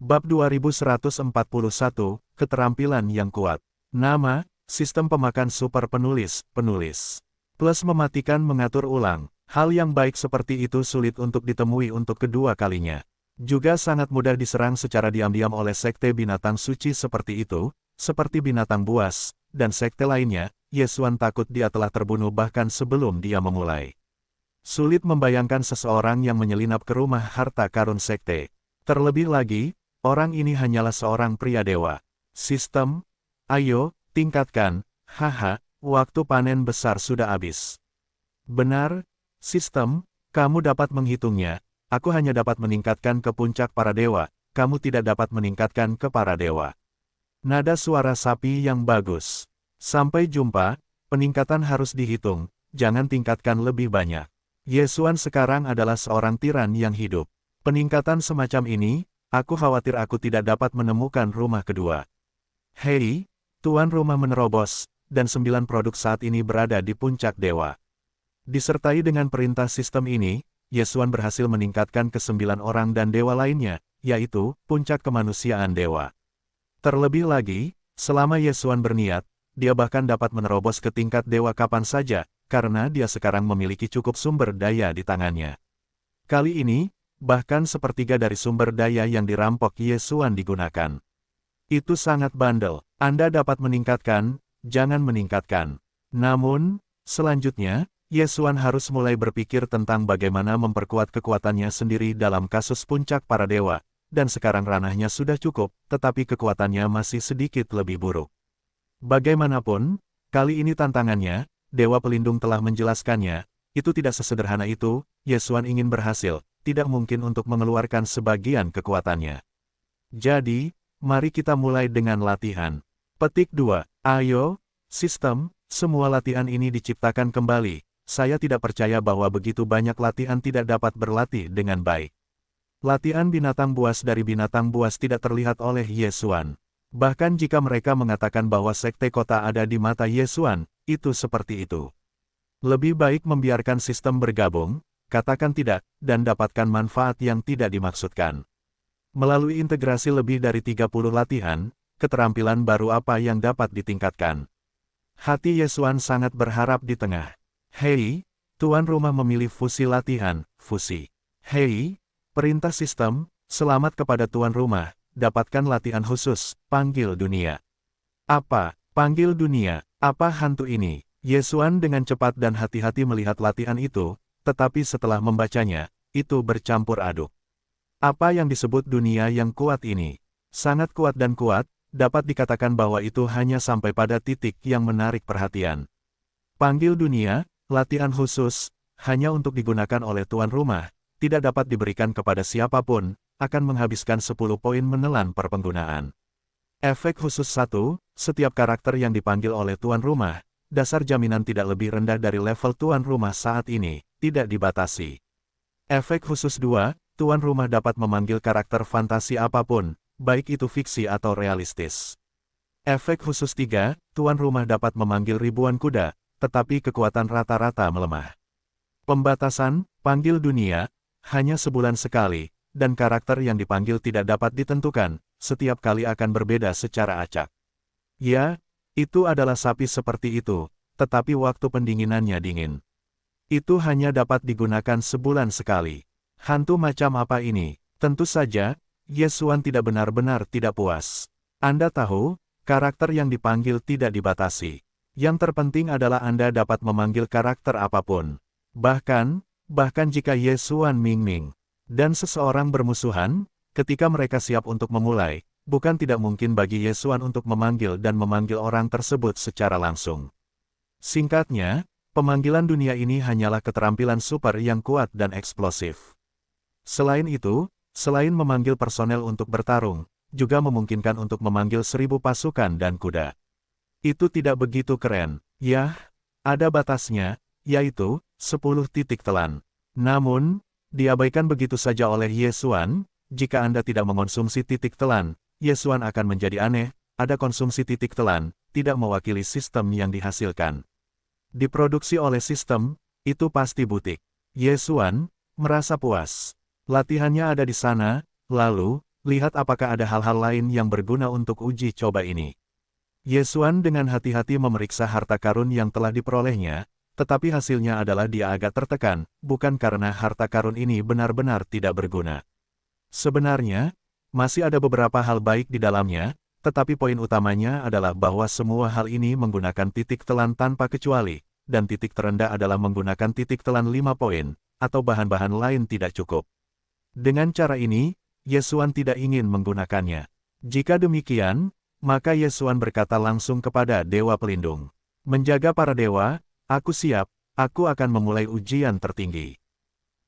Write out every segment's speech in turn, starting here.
Bab 2141, Keterampilan yang kuat. Nama, Sistem Pemakan Super Penulis, Plus mematikan mengatur ulang. Hal yang baik seperti itu sulit untuk ditemui untuk kedua kalinya. Juga sangat mudah diserang secara diam-diam oleh sekte binatang suci seperti itu, seperti binatang buas, dan sekte lainnya. Yesuan takut dia telah terbunuh bahkan sebelum dia memulai. Sulit membayangkan seseorang yang menyelinap ke rumah harta karun sekte. Terlebih lagi, orang ini hanyalah seorang pria dewa. Sistem? Ayo, tingkatkan. Haha, waktu panen besar sudah habis. Benar, sistem, kamu dapat menghitungnya. Aku hanya dapat meningkatkan ke puncak para dewa, kamu tidak dapat meningkatkan ke para dewa. Nada suara sapi yang bagus. Sampai jumpa, peningkatan harus dihitung, jangan tingkatkan lebih banyak. Yesuan sekarang adalah seorang tiran yang hidup. Peningkatan semacam ini, aku khawatir aku tidak dapat menemukan rumah kedua. Hei, tuan rumah menerobos, dan 9 produk saat ini berada di puncak dewa. Disertai dengan perintah sistem ini, Yesuan berhasil meningkatkan ke 9 orang dan dewa lainnya, yaitu puncak kemanusiaan dewa. Terlebih lagi, selama Yesuan berniat, dia bahkan dapat menerobos ke tingkat dewa kapan saja, karena dia sekarang memiliki cukup sumber daya di tangannya. Kali ini, bahkan sepertiga dari sumber daya yang dirampok Yesuan digunakan. Itu sangat bandel. Anda dapat meningkatkan, jangan meningkatkan. Namun, selanjutnya, Yesuan harus mulai berpikir tentang bagaimana memperkuat kekuatannya sendiri dalam kasus puncak para dewa, dan sekarang ranahnya sudah cukup, tetapi kekuatannya masih sedikit lebih buruk. Bagaimanapun, kali ini tantangannya, Dewa Pelindung telah menjelaskannya, itu tidak sesederhana itu. Yesuan ingin berhasil, tidak mungkin untuk mengeluarkan sebagian kekuatannya. Jadi, mari kita mulai dengan latihan. Petik 2. Ayo, sistem, semua latihan ini diciptakan kembali. Saya tidak percaya bahwa begitu banyak latihan tidak dapat berlatih dengan baik. Latihan binatang buas dari binatang buas tidak terlihat oleh Yesuan. Bahkan jika mereka mengatakan bahwa sekte kota ada di mata Yesuan, itu seperti itu. Lebih baik membiarkan sistem bergabung, katakan tidak, dan dapatkan manfaat yang tidak dimaksudkan. Melalui integrasi lebih dari 30 latihan, keterampilan baru apa yang dapat ditingkatkan? Hati Yesuan sangat berharap di tengah. Hei, tuan rumah memilih fusi latihan, fusi. Hei, perintah sistem, selamat kepada tuan rumah. Dapatkan latihan khusus, panggil dunia. Apa, panggil dunia, apa hantu ini? Yesuan dengan cepat dan hati-hati melihat latihan itu, tetapi setelah membacanya, itu bercampur aduk. Apa yang disebut dunia yang kuat ini? Sangat kuat dan kuat, dapat dikatakan bahwa itu hanya sampai pada titik yang menarik perhatian. Panggil dunia, latihan khusus, hanya untuk digunakan oleh tuan rumah, tidak dapat diberikan kepada siapapun, akan menghabiskan 10 poin menelan per penggunaan. Efek khusus 1, setiap karakter yang dipanggil oleh tuan rumah, dasar jaminan tidak lebih rendah dari level tuan rumah saat ini, tidak dibatasi. Efek khusus 2, tuan rumah dapat memanggil karakter fantasi apapun, baik itu fiksi atau realistis. Efek khusus 3, tuan rumah dapat memanggil ribuan kuda, tetapi kekuatan rata-rata melemah. Pembatasan, panggil dunia, hanya sebulan sekali, dan karakter yang dipanggil tidak dapat ditentukan, setiap kali akan berbeda secara acak. Ya, itu adalah sapi seperti itu, tetapi waktu pendinginannya dingin. Itu hanya dapat digunakan sebulan sekali. Hantu macam apa ini? Tentu saja, Yesuan tidak benar-benar tidak puas. Anda tahu, karakter yang dipanggil tidak dibatasi. Yang terpenting adalah Anda dapat memanggil karakter apapun. Bahkan jika Yesuan Ming-Ming dan seseorang bermusuhan, ketika mereka siap untuk memulai, bukan tidak mungkin bagi Yesuan untuk memanggil dan memanggil orang tersebut secara langsung. Singkatnya, pemanggilan dunia ini hanyalah keterampilan super yang kuat dan eksplosif. Selain itu, selain memanggil personel untuk bertarung, juga memungkinkan untuk memanggil 1000 pasukan dan kuda. Itu tidak begitu keren, yah, ada batasnya, yaitu 10 titik telan. Namun, diabaikan begitu saja oleh Yesuan. Jika Anda tidak mengonsumsi titik telan, Yesuan akan menjadi aneh. Ada konsumsi titik telan, tidak mewakili sistem yang dihasilkan. Diproduksi oleh sistem, itu pasti butik. Yesuan merasa puas. Latihannya ada di sana, lalu, lihat apakah ada hal-hal lain yang berguna untuk uji coba ini. Yesuan dengan hati-hati memeriksa harta karun yang telah diperolehnya, tetapi hasilnya adalah dia agak tertekan, bukan karena harta karun ini benar-benar tidak berguna. Sebenarnya, masih ada beberapa hal baik di dalamnya, tetapi poin utamanya adalah bahwa semua hal ini menggunakan titik telan tanpa kecuali, dan titik terendah adalah menggunakan titik telan 5 poin, atau bahan-bahan lain tidak cukup. Dengan cara ini, Yesuan tidak ingin menggunakannya. Jika demikian, maka Yesuan berkata langsung kepada Dewa Pelindung, "Menjaga para dewa, aku siap, aku akan memulai ujian tertinggi."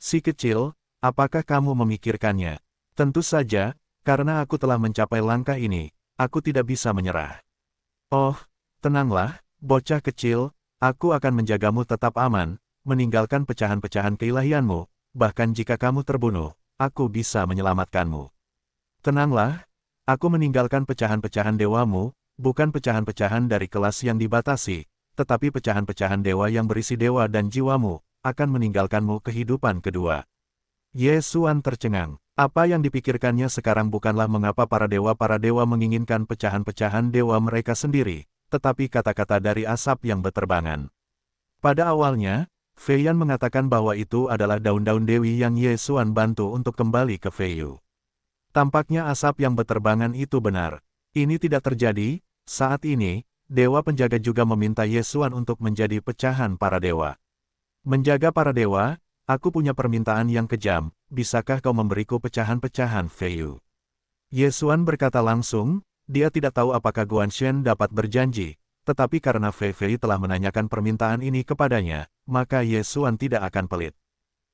Si kecil, apakah kamu memikirkannya? Tentu saja, karena aku telah mencapai langkah ini, aku tidak bisa menyerah. Oh, tenanglah, bocah kecil, aku akan menjagamu tetap aman, meninggalkan pecahan-pecahan keilahianmu, bahkan jika kamu terbunuh, aku bisa menyelamatkanmu. Tenanglah, aku meninggalkan pecahan-pecahan dewamu, bukan pecahan-pecahan dari kelas yang dibatasi, tetapi pecahan-pecahan dewa yang berisi dewa dan jiwamu, akan meninggalkanmu kehidupan kedua. Yesuan tercengang. Apa yang dipikirkannya sekarang bukanlah mengapa para dewa menginginkan pecahan-pecahan dewa mereka sendiri, tetapi kata-kata dari asap yang beterbangan. Pada awalnya, Feiyan mengatakan bahwa itu adalah daun-daun dewi yang Yesuan bantu untuk kembali ke Feiyu. Tampaknya asap yang beterbangan itu benar. Ini tidak terjadi, saat ini, dewa penjaga juga meminta Yesuan untuk menjadi pecahan para dewa. Menjaga para dewa, aku punya permintaan yang kejam, bisakah kau memberiku pecahan-pecahan Feiyu? Yesuan berkata langsung, dia tidak tahu apakah Guanshen dapat berjanji, tetapi karena Fei telah menanyakan permintaan ini kepadanya, maka Yesuan tidak akan pelit.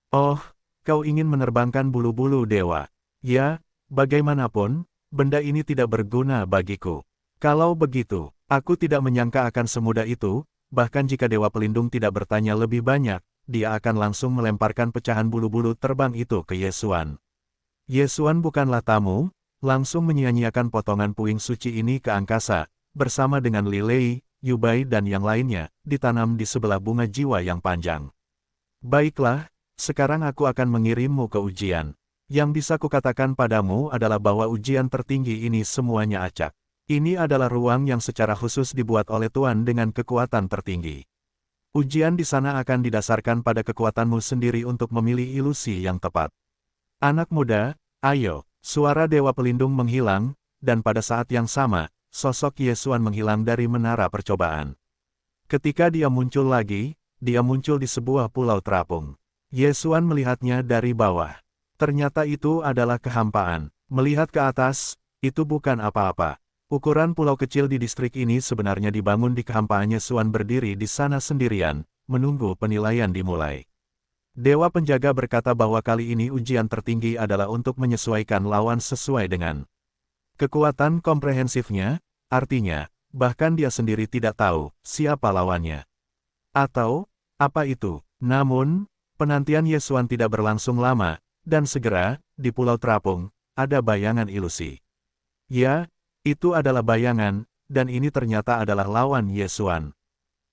Oh, kau ingin menerbangkan bulu-bulu dewa. Ya, bagaimanapun, benda ini tidak berguna bagiku. Kalau begitu, aku tidak menyangka akan semudah itu, bahkan jika Dewa Pelindung tidak bertanya lebih banyak, dia akan langsung melemparkan pecahan bulu-bulu terbang itu ke Yesuan. Yesuan bukanlah tamu, langsung menyia-nyiakan potongan puing suci ini ke angkasa, bersama dengan Li Lei, Yubai dan yang lainnya, ditanam di sebelah bunga jiwa yang panjang. Baiklah, sekarang aku akan mengirimmu ke ujian. Yang bisa kukatakan padamu adalah bahwa ujian tertinggi ini semuanya acak. Ini adalah ruang yang secara khusus dibuat oleh Tuan dengan kekuatan tertinggi. Ujian di sana akan didasarkan pada kekuatanmu sendiri untuk memilih ilusi yang tepat. Anak muda, ayo, suara Dewa Pelindung menghilang, dan pada saat yang sama, sosok Yesuan menghilang dari menara percobaan. Ketika dia muncul lagi, dia muncul di sebuah pulau terapung. Yesuan melihatnya dari bawah. Ternyata itu adalah kehampaan. Melihat ke atas, itu bukan apa-apa. Ukuran pulau kecil di distrik ini sebenarnya dibangun di kehampaan. Yesuan berdiri di sana sendirian, menunggu penilaian dimulai. Dewa penjaga berkata bahwa kali ini ujian tertinggi adalah untuk menyesuaikan lawan sesuai dengan kekuatan komprehensifnya, artinya, bahkan dia sendiri tidak tahu siapa lawannya. Atau, apa itu? Namun, penantian Yesuan tidak berlangsung lama, dan segera, di Pulau Terapung, ada bayangan ilusi. Ya, itu adalah bayangan, dan ini ternyata adalah lawan Yesuan.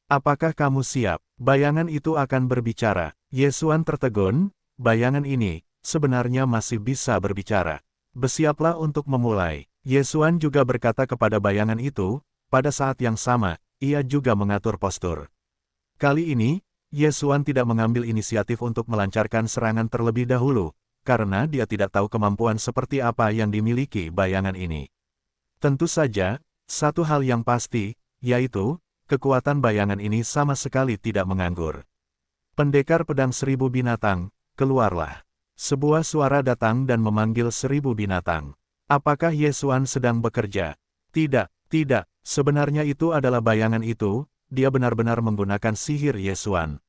Apakah kamu siap? Bayangan itu akan berbicara. Yesuan tertegun, bayangan ini, sebenarnya masih bisa berbicara. Bersiaplah untuk memulai. Yesuan juga berkata kepada bayangan itu, pada saat yang sama, ia juga mengatur postur. Kali ini, Yesuan tidak mengambil inisiatif untuk melancarkan serangan terlebih dahulu, karena dia tidak tahu kemampuan seperti apa yang dimiliki bayangan ini. Tentu saja, satu hal yang pasti, yaitu, kekuatan bayangan ini sama sekali tidak menganggur. Pendekar pedang 1000 binatang, keluarlah. Sebuah suara datang dan memanggil 1000 binatang. Apakah Yesuan sedang bekerja? Tidak, tidak, sebenarnya itu adalah bayangan itu, dia benar-benar menggunakan sihir Yesuan.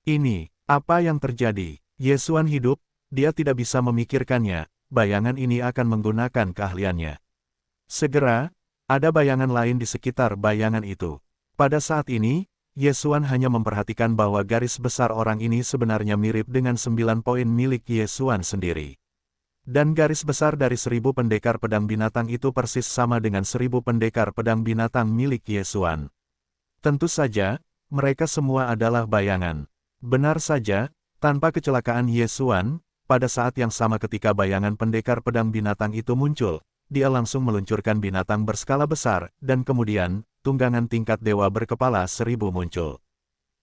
Ini, apa yang terjadi? Yesuan hidup, dia tidak bisa memikirkannya, bayangan ini akan menggunakan keahliannya. Segera, ada bayangan lain di sekitar bayangan itu. Pada saat ini, Yesuan hanya memperhatikan bahwa garis besar orang ini sebenarnya mirip dengan 9 poin milik Yesuan sendiri. Dan garis besar dari 1000 pendekar pedang binatang itu persis sama dengan 1000 pendekar pedang binatang milik Yesuan. Tentu saja, mereka semua adalah bayangan. Benar saja, tanpa kecelakaan Yesuan, pada saat yang sama ketika bayangan pendekar pedang binatang itu muncul, dia langsung meluncurkan binatang berskala besar, dan kemudian, tunggangan tingkat dewa berkepala 1000 muncul.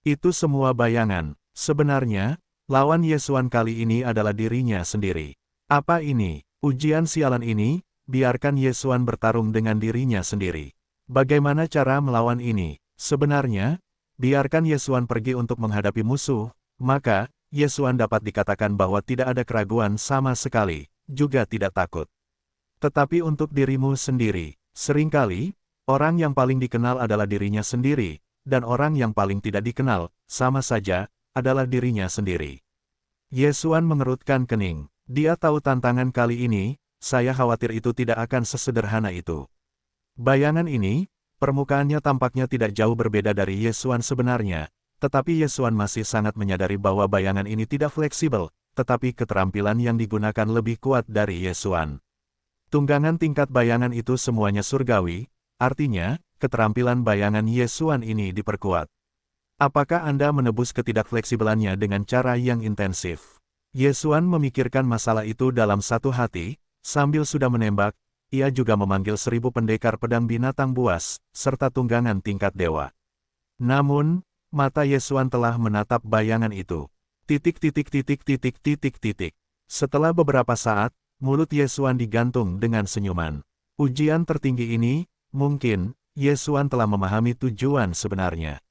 Itu semua bayangan. Sebenarnya, lawan Yesuan kali ini adalah dirinya sendiri. Apa ini? Ujian sialan ini? Biarkan Yesuan bertarung dengan dirinya sendiri. Bagaimana cara melawan ini? Sebenarnya, biarkan Yesuan pergi untuk menghadapi musuh, maka, Yesuan dapat dikatakan bahwa tidak ada keraguan sama sekali, juga tidak takut. Tetapi untuk dirimu sendiri, seringkali, orang yang paling dikenal adalah dirinya sendiri, dan orang yang paling tidak dikenal, sama saja, adalah dirinya sendiri. Yesuan mengerutkan kening. Dia tahu tantangan kali ini, saya khawatir itu tidak akan sesederhana itu. Bayangan ini, permukaannya tampaknya tidak jauh berbeda dari Yesuan sebenarnya, tetapi Yesuan masih sangat menyadari bahwa bayangan ini tidak fleksibel, tetapi keterampilan yang digunakan lebih kuat dari Yesuan. Tunggangan tingkat bayangan itu semuanya surgawi, artinya, keterampilan bayangan Yesuan ini diperkuat. Apakah Anda menebus ketidakfleksibelannya dengan cara yang intensif? Yesuan memikirkan masalah itu dalam satu hati, sambil sudah menembak, ia juga memanggil 1000 pendekar pedang binatang buas, serta tunggangan tingkat dewa. Namun, mata Yesuan telah menatap bayangan itu. Setelah beberapa saat, mulut Yesuan digantung dengan senyuman. Ujian tertinggi ini, mungkin, Yesuan telah memahami tujuan sebenarnya.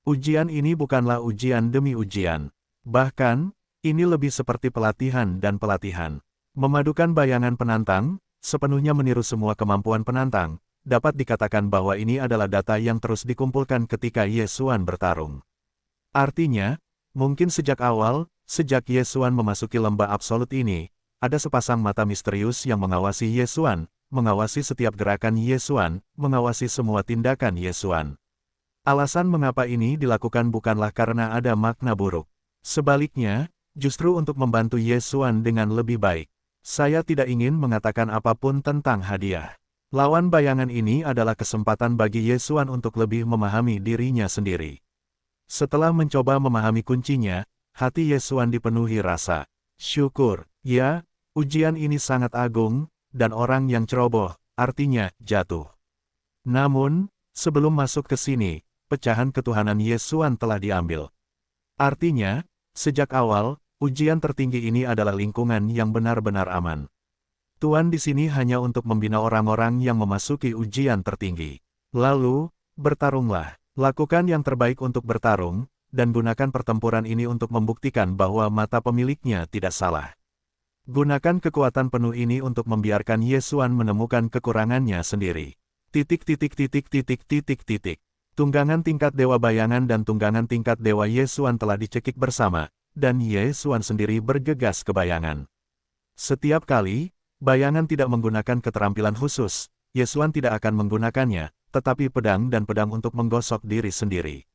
Ujian ini bukanlah ujian demi ujian. Bahkan, ini lebih seperti pelatihan dan pelatihan. Memadukan bayangan penantang, sepenuhnya meniru semua kemampuan penantang, dapat dikatakan bahwa ini adalah data yang terus dikumpulkan ketika Yesuan bertarung. Artinya, mungkin sejak awal, sejak Yesuan memasuki lembah absolut ini, ada sepasang mata misterius yang mengawasi Yesuan, mengawasi setiap gerakan Yesuan, mengawasi semua tindakan Yesuan. Alasan mengapa ini dilakukan bukanlah karena ada makna buruk. Sebaliknya, justru untuk membantu Yesuan dengan lebih baik. Saya tidak ingin mengatakan apapun tentang hadiah. Lawan bayangan ini adalah kesempatan bagi Yesuan untuk lebih memahami dirinya sendiri. Setelah mencoba memahami kuncinya, hati Yesuan dipenuhi rasa syukur. Ya, ujian ini sangat agung, dan orang yang ceroboh, artinya, jatuh. Namun, sebelum masuk ke sini, pecahan ketuhanan Yesuan telah diambil. Artinya, sejak awal, ujian tertinggi ini adalah lingkungan yang benar-benar aman. Tuhan di sini hanya untuk membina orang-orang yang memasuki ujian tertinggi. Lalu, bertarunglah. Lakukan yang terbaik untuk bertarung, dan gunakan pertempuran ini untuk membuktikan bahwa mata pemiliknya tidak salah. Gunakan kekuatan penuh ini untuk membiarkan Yesuan menemukan kekurangannya sendiri. Tunggangan tingkat dewa bayangan dan tunggangan tingkat dewa Yesuan telah dicekik bersama, dan Yesuan sendiri bergegas ke bayangan. Setiap kali, bayangan tidak menggunakan keterampilan khusus, Yesuan tidak akan menggunakannya, tetapi pedang dan pedang untuk menggosok diri sendiri.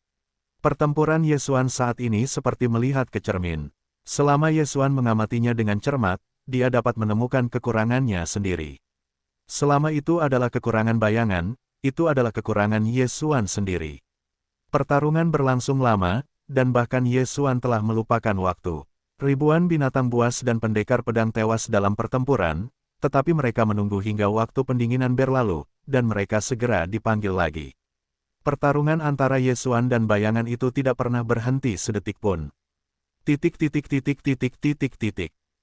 Pertempuran Yesuan saat ini seperti melihat ke cermin. Selama Yesuan mengamatinya dengan cermat, dia dapat menemukan kekurangannya sendiri. Selama itu adalah kekurangan bayangan, itu adalah kekurangan Yesuan sendiri. Pertarungan berlangsung lama, dan bahkan Yesuan telah melupakan waktu. Ribuan binatang buas dan pendekar pedang tewas dalam pertempuran, tetapi mereka menunggu hingga waktu pendinginan berlalu, dan mereka segera dipanggil lagi. Pertarungan antara Yesuan dan bayangan itu tidak pernah berhenti sedetik pun.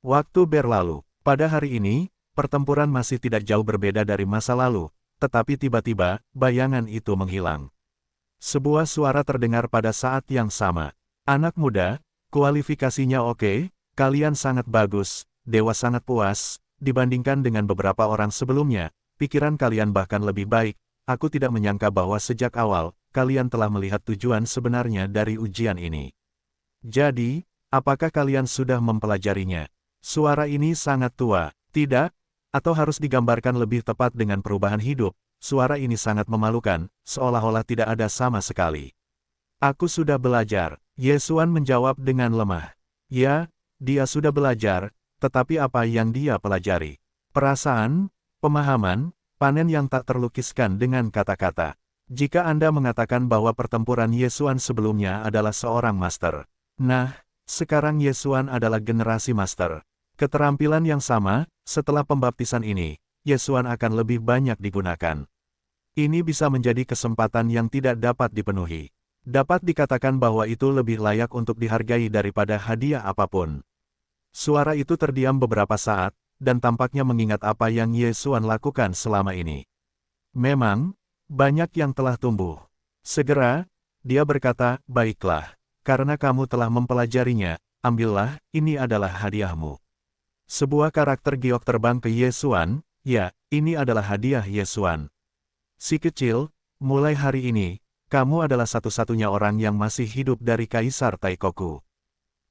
Waktu berlalu. Pada hari ini, pertempuran masih tidak jauh berbeda dari masa lalu, tetapi tiba-tiba, bayangan itu menghilang. Sebuah suara terdengar pada saat yang sama. Anak muda, kualifikasinya oke, kalian sangat bagus, dewa sangat puas, dibandingkan dengan beberapa orang sebelumnya, pikiran kalian bahkan lebih baik, aku tidak menyangka bahwa sejak awal, kalian telah melihat tujuan sebenarnya dari ujian ini. Jadi, apakah kalian sudah mempelajarinya? Suara ini sangat tua, tidak? Atau harus digambarkan lebih tepat dengan perubahan hidup, suara ini sangat memalukan, seolah-olah tidak ada sama sekali. Aku sudah belajar. Yesuan menjawab dengan lemah. Ya, dia sudah belajar, tetapi apa yang dia pelajari? Perasaan, pemahaman, panen yang tak terlukiskan dengan kata-kata. Jika Anda mengatakan bahwa pertempuran Yesuan sebelumnya adalah seorang master. Nah, sekarang Yesuan adalah generasi master. Keterampilan yang sama, setelah pembaptisan ini, Yesuan akan lebih banyak digunakan. Ini bisa menjadi kesempatan yang tidak dapat dipenuhi. Dapat dikatakan bahwa itu lebih layak untuk dihargai daripada hadiah apapun. Suara itu terdiam beberapa saat, dan tampaknya mengingat apa yang Yesuan lakukan selama ini. Memang, banyak yang telah tumbuh. Segera, dia berkata, baiklah, karena kamu telah mempelajarinya, ambillah, ini adalah hadiahmu. Sebuah karakter giok terbang ke Yesuan, ya, ini adalah hadiah Yesuan. Si kecil, mulai hari ini, kamu adalah satu-satunya orang yang masih hidup dari Kaisar Taikoku.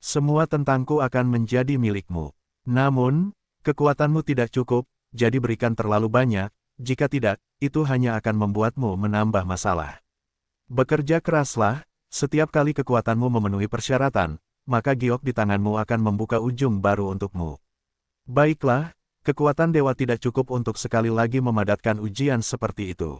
Semua tentangku akan menjadi milikmu. Namun, kekuatanmu tidak cukup, jadi berikan terlalu banyak, jika tidak, itu hanya akan membuatmu menambah masalah. Bekerja keraslah, setiap kali kekuatanmu memenuhi persyaratan, maka giok di tanganmu akan membuka ujung baru untukmu. Baiklah, kekuatan dewa tidak cukup untuk sekali lagi memadatkan ujian seperti itu.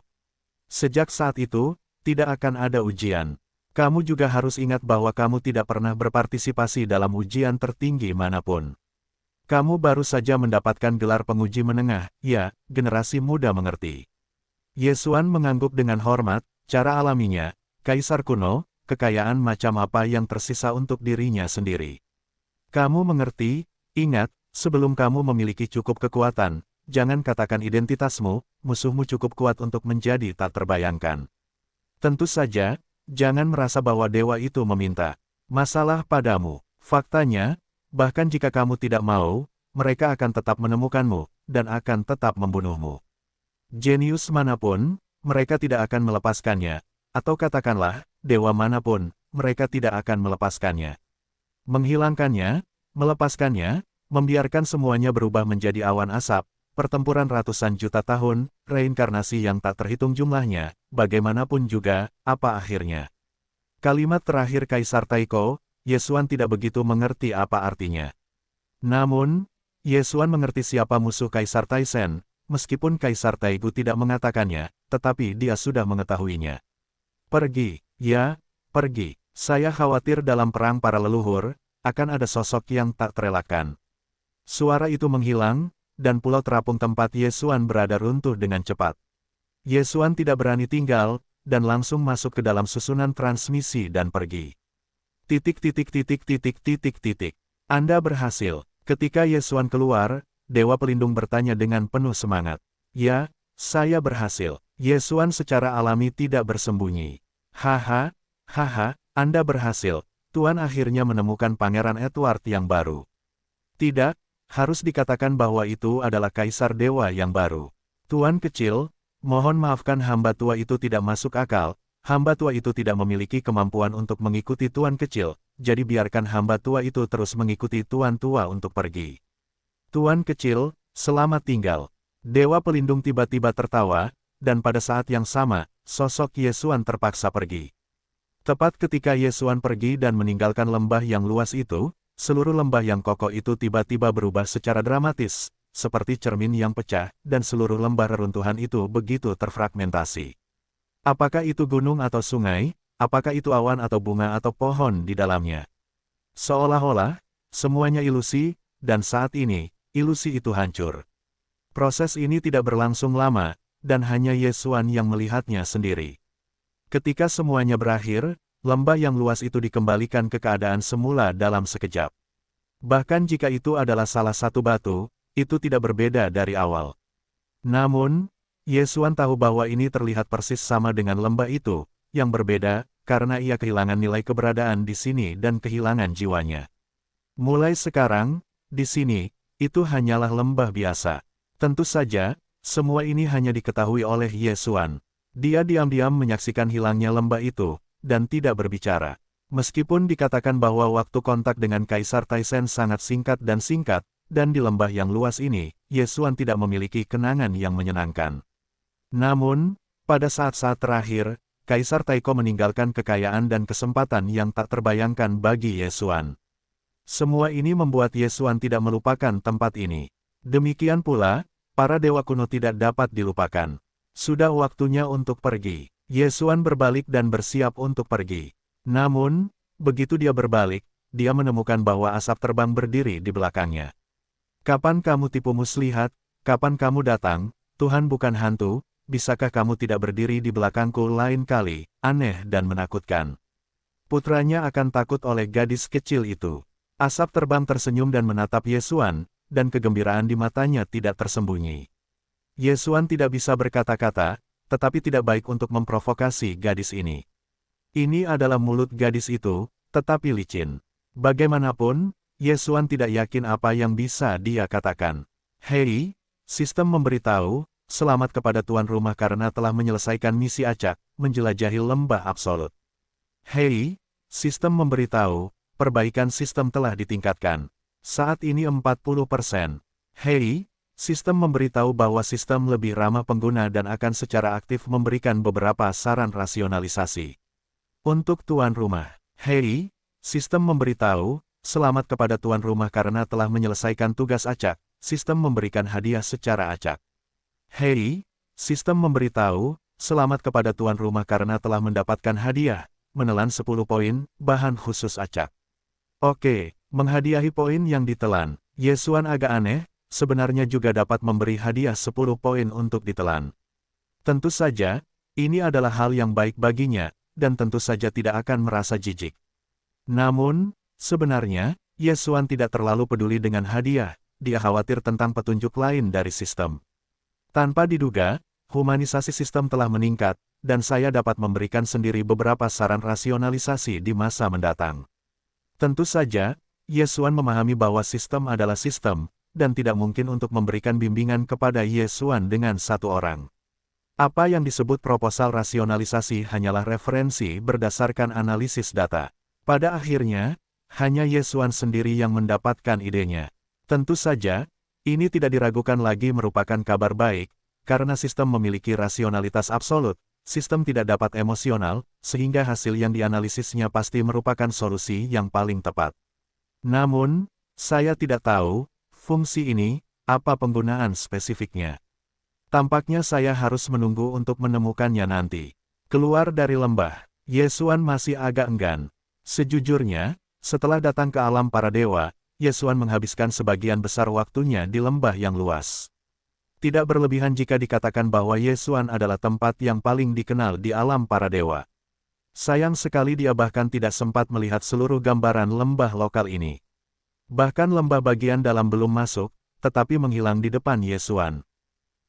Sejak saat itu, tidak akan ada ujian. Kamu juga harus ingat bahwa kamu tidak pernah berpartisipasi dalam ujian tertinggi manapun. Kamu baru saja mendapatkan gelar penguji menengah, ya, generasi muda mengerti. Yesuan mengangguk dengan hormat, cara alaminya, Kaisar kuno, kekayaan macam apa yang tersisa untuk dirinya sendiri. Kamu mengerti, ingat, sebelum kamu memiliki cukup kekuatan, jangan katakan identitasmu, musuhmu cukup kuat untuk menjadi tak terbayangkan. Tentu saja, jangan merasa bahwa dewa itu meminta masalah padamu. Faktanya, bahkan jika kamu tidak mau, mereka akan tetap menemukanmu, dan akan tetap membunuhmu. Jenius manapun, mereka tidak akan melepaskannya, atau katakanlah, dewa manapun, mereka tidak akan melepaskannya. Menghilangkannya, melepaskannya, membiarkan semuanya berubah menjadi awan asap, pertempuran ratusan juta tahun, reinkarnasi yang tak terhitung jumlahnya, bagaimanapun juga, apa akhirnya. Kalimat terakhir Kaisar Taiko, Yesuan tidak begitu mengerti apa artinya. Namun, Yesuan mengerti siapa musuh Kaisar Taisen, meskipun Kaisar Taigu tidak mengatakannya, tetapi dia sudah mengetahuinya. Pergi, ya, pergi. Saya khawatir dalam perang para leluhur, akan ada sosok yang tak terelakkan. Suara itu menghilang, dan pulau terapung tempat Yesuan berada runtuh dengan cepat. Yesuan tidak berani tinggal, dan langsung masuk ke dalam susunan transmisi dan pergi. Anda berhasil. Ketika Yesuan keluar, Dewa Pelindung bertanya dengan penuh semangat. Ya, saya berhasil. Yesuan secara alami tidak bersembunyi. Haha, haha, Anda berhasil. Tuan akhirnya menemukan Pangeran Edward yang baru. Tidak, harus dikatakan bahwa itu adalah Kaisar Dewa yang baru. Tuan kecil, mohon maafkan hamba tua itu tidak masuk akal, hamba tua itu tidak memiliki kemampuan untuk mengikuti tuan kecil, jadi biarkan hamba tua itu terus mengikuti tuan tua untuk pergi. Tuan kecil, selamat tinggal. Dewa Pelindung tiba-tiba tertawa, dan pada saat yang sama, sosok Yesuan terpaksa pergi. Tepat ketika Yesuan pergi dan meninggalkan lembah yang luas itu, seluruh lembah yang kokoh itu tiba-tiba berubah secara dramatis, seperti cermin yang pecah, dan seluruh lembah reruntuhan itu begitu terfragmentasi. Apakah itu gunung atau sungai, apakah itu awan atau bunga atau pohon di dalamnya? Seolah-olah, semuanya ilusi, dan saat ini, ilusi itu hancur. Proses ini tidak berlangsung lama, dan hanya Yesuan yang melihatnya sendiri. Ketika semuanya berakhir, lembah yang luas itu dikembalikan ke keadaan semula dalam sekejap. Bahkan jika itu adalah salah satu batu, itu tidak berbeda dari awal. Namun, Yesuan tahu bahwa ini terlihat persis sama dengan lembah itu, yang berbeda, karena ia kehilangan nilai keberadaan di sini dan kehilangan jiwanya. Mulai sekarang, di sini, itu hanyalah lembah biasa. Tentu saja, semua ini hanya diketahui oleh Yesuan. Dia diam-diam menyaksikan hilangnya lembah itu, dan tidak berbicara. Meskipun dikatakan bahwa waktu kontak dengan Kaisar Taisen sangat singkat, dan di lembah yang luas ini, Yesuan tidak memiliki kenangan yang menyenangkan. Namun, pada saat-saat terakhir, Kaisar Taiko meninggalkan kekayaan dan kesempatan yang tak terbayangkan bagi Yesuan. Semua ini membuat Yesuan tidak melupakan tempat ini. Demikian pula, para dewa kuno tidak dapat dilupakan. Sudah waktunya untuk pergi. Yesuan berbalik dan bersiap untuk pergi. Namun, begitu dia berbalik, dia menemukan bahwa asap terbang berdiri di belakangnya. Kapan kamu tipu muslihat? Kapan kamu datang? Tuhan bukan hantu, bisakah kamu tidak berdiri di belakangku lain kali? Aneh dan menakutkan. Putranya akan takut oleh gadis kecil itu. Asap terbang tersenyum dan menatap Yesuan, dan kegembiraan di matanya tidak tersembunyi. Yesuan tidak bisa berkata-kata, tetapi tidak baik untuk memprovokasi gadis ini. Ini adalah mulut gadis itu, tetapi licin. Bagaimanapun, Yesuan tidak yakin apa yang bisa dia katakan. Hei, sistem memberitahu, selamat kepada tuan rumah karena telah menyelesaikan misi acak, menjelajahi lembah absolut. Hei, sistem memberitahu, perbaikan sistem telah ditingkatkan. Saat ini 40%. Hei, sistem memberitahu bahwa sistem lebih ramah pengguna dan akan secara aktif memberikan beberapa saran rasionalisasi. Untuk tuan rumah. Hei, sistem memberitahu, selamat kepada tuan rumah karena telah menyelesaikan tugas acak, sistem memberikan hadiah secara acak. Hei, sistem memberitahu, selamat kepada tuan rumah karena telah mendapatkan hadiah, menelan 10 poin, bahan khusus acak. Oke, menghadiahi poin yang ditelan. Yesuan agak aneh, sebenarnya juga dapat memberi hadiah 10 poin untuk ditelan. Tentu saja, ini adalah hal yang baik baginya, dan tentu saja tidak akan merasa jijik. Namun, sebenarnya, Yesuan tidak terlalu peduli dengan hadiah, dia khawatir tentang petunjuk lain dari sistem. Tanpa diduga, humanisasi sistem telah meningkat, dan saya dapat memberikan sendiri beberapa saran rasionalisasi di masa mendatang. Tentu saja, Yesuan memahami bahwa sistem adalah sistem, dan tidak mungkin untuk memberikan bimbingan kepada Yesuan dengan satu orang. Apa yang disebut proposal rasionalisasi hanyalah referensi berdasarkan analisis data. Pada akhirnya, hanya Yesuan sendiri yang mendapatkan idenya. Tentu saja, ini tidak diragukan lagi merupakan kabar baik, karena sistem memiliki rasionalitas absolut, sistem tidak dapat emosional, sehingga hasil yang dianalisisnya pasti merupakan solusi yang paling tepat. Namun, saya tidak tahu, fungsi ini, apa penggunaan spesifiknya. Tampaknya saya harus menunggu untuk menemukannya nanti. Keluar dari lembah, Yesuan masih agak enggan. Sejujurnya, setelah datang ke alam para dewa, Yesuan menghabiskan sebagian besar waktunya di lembah yang luas. Tidak berlebihan jika dikatakan bahwa Yesuan adalah tempat yang paling dikenal di alam para dewa. Sayang sekali dia bahkan tidak sempat melihat seluruh gambaran lembah lokal ini. Bahkan lembah bagian dalam belum masuk, tetapi menghilang di depan Yesuan.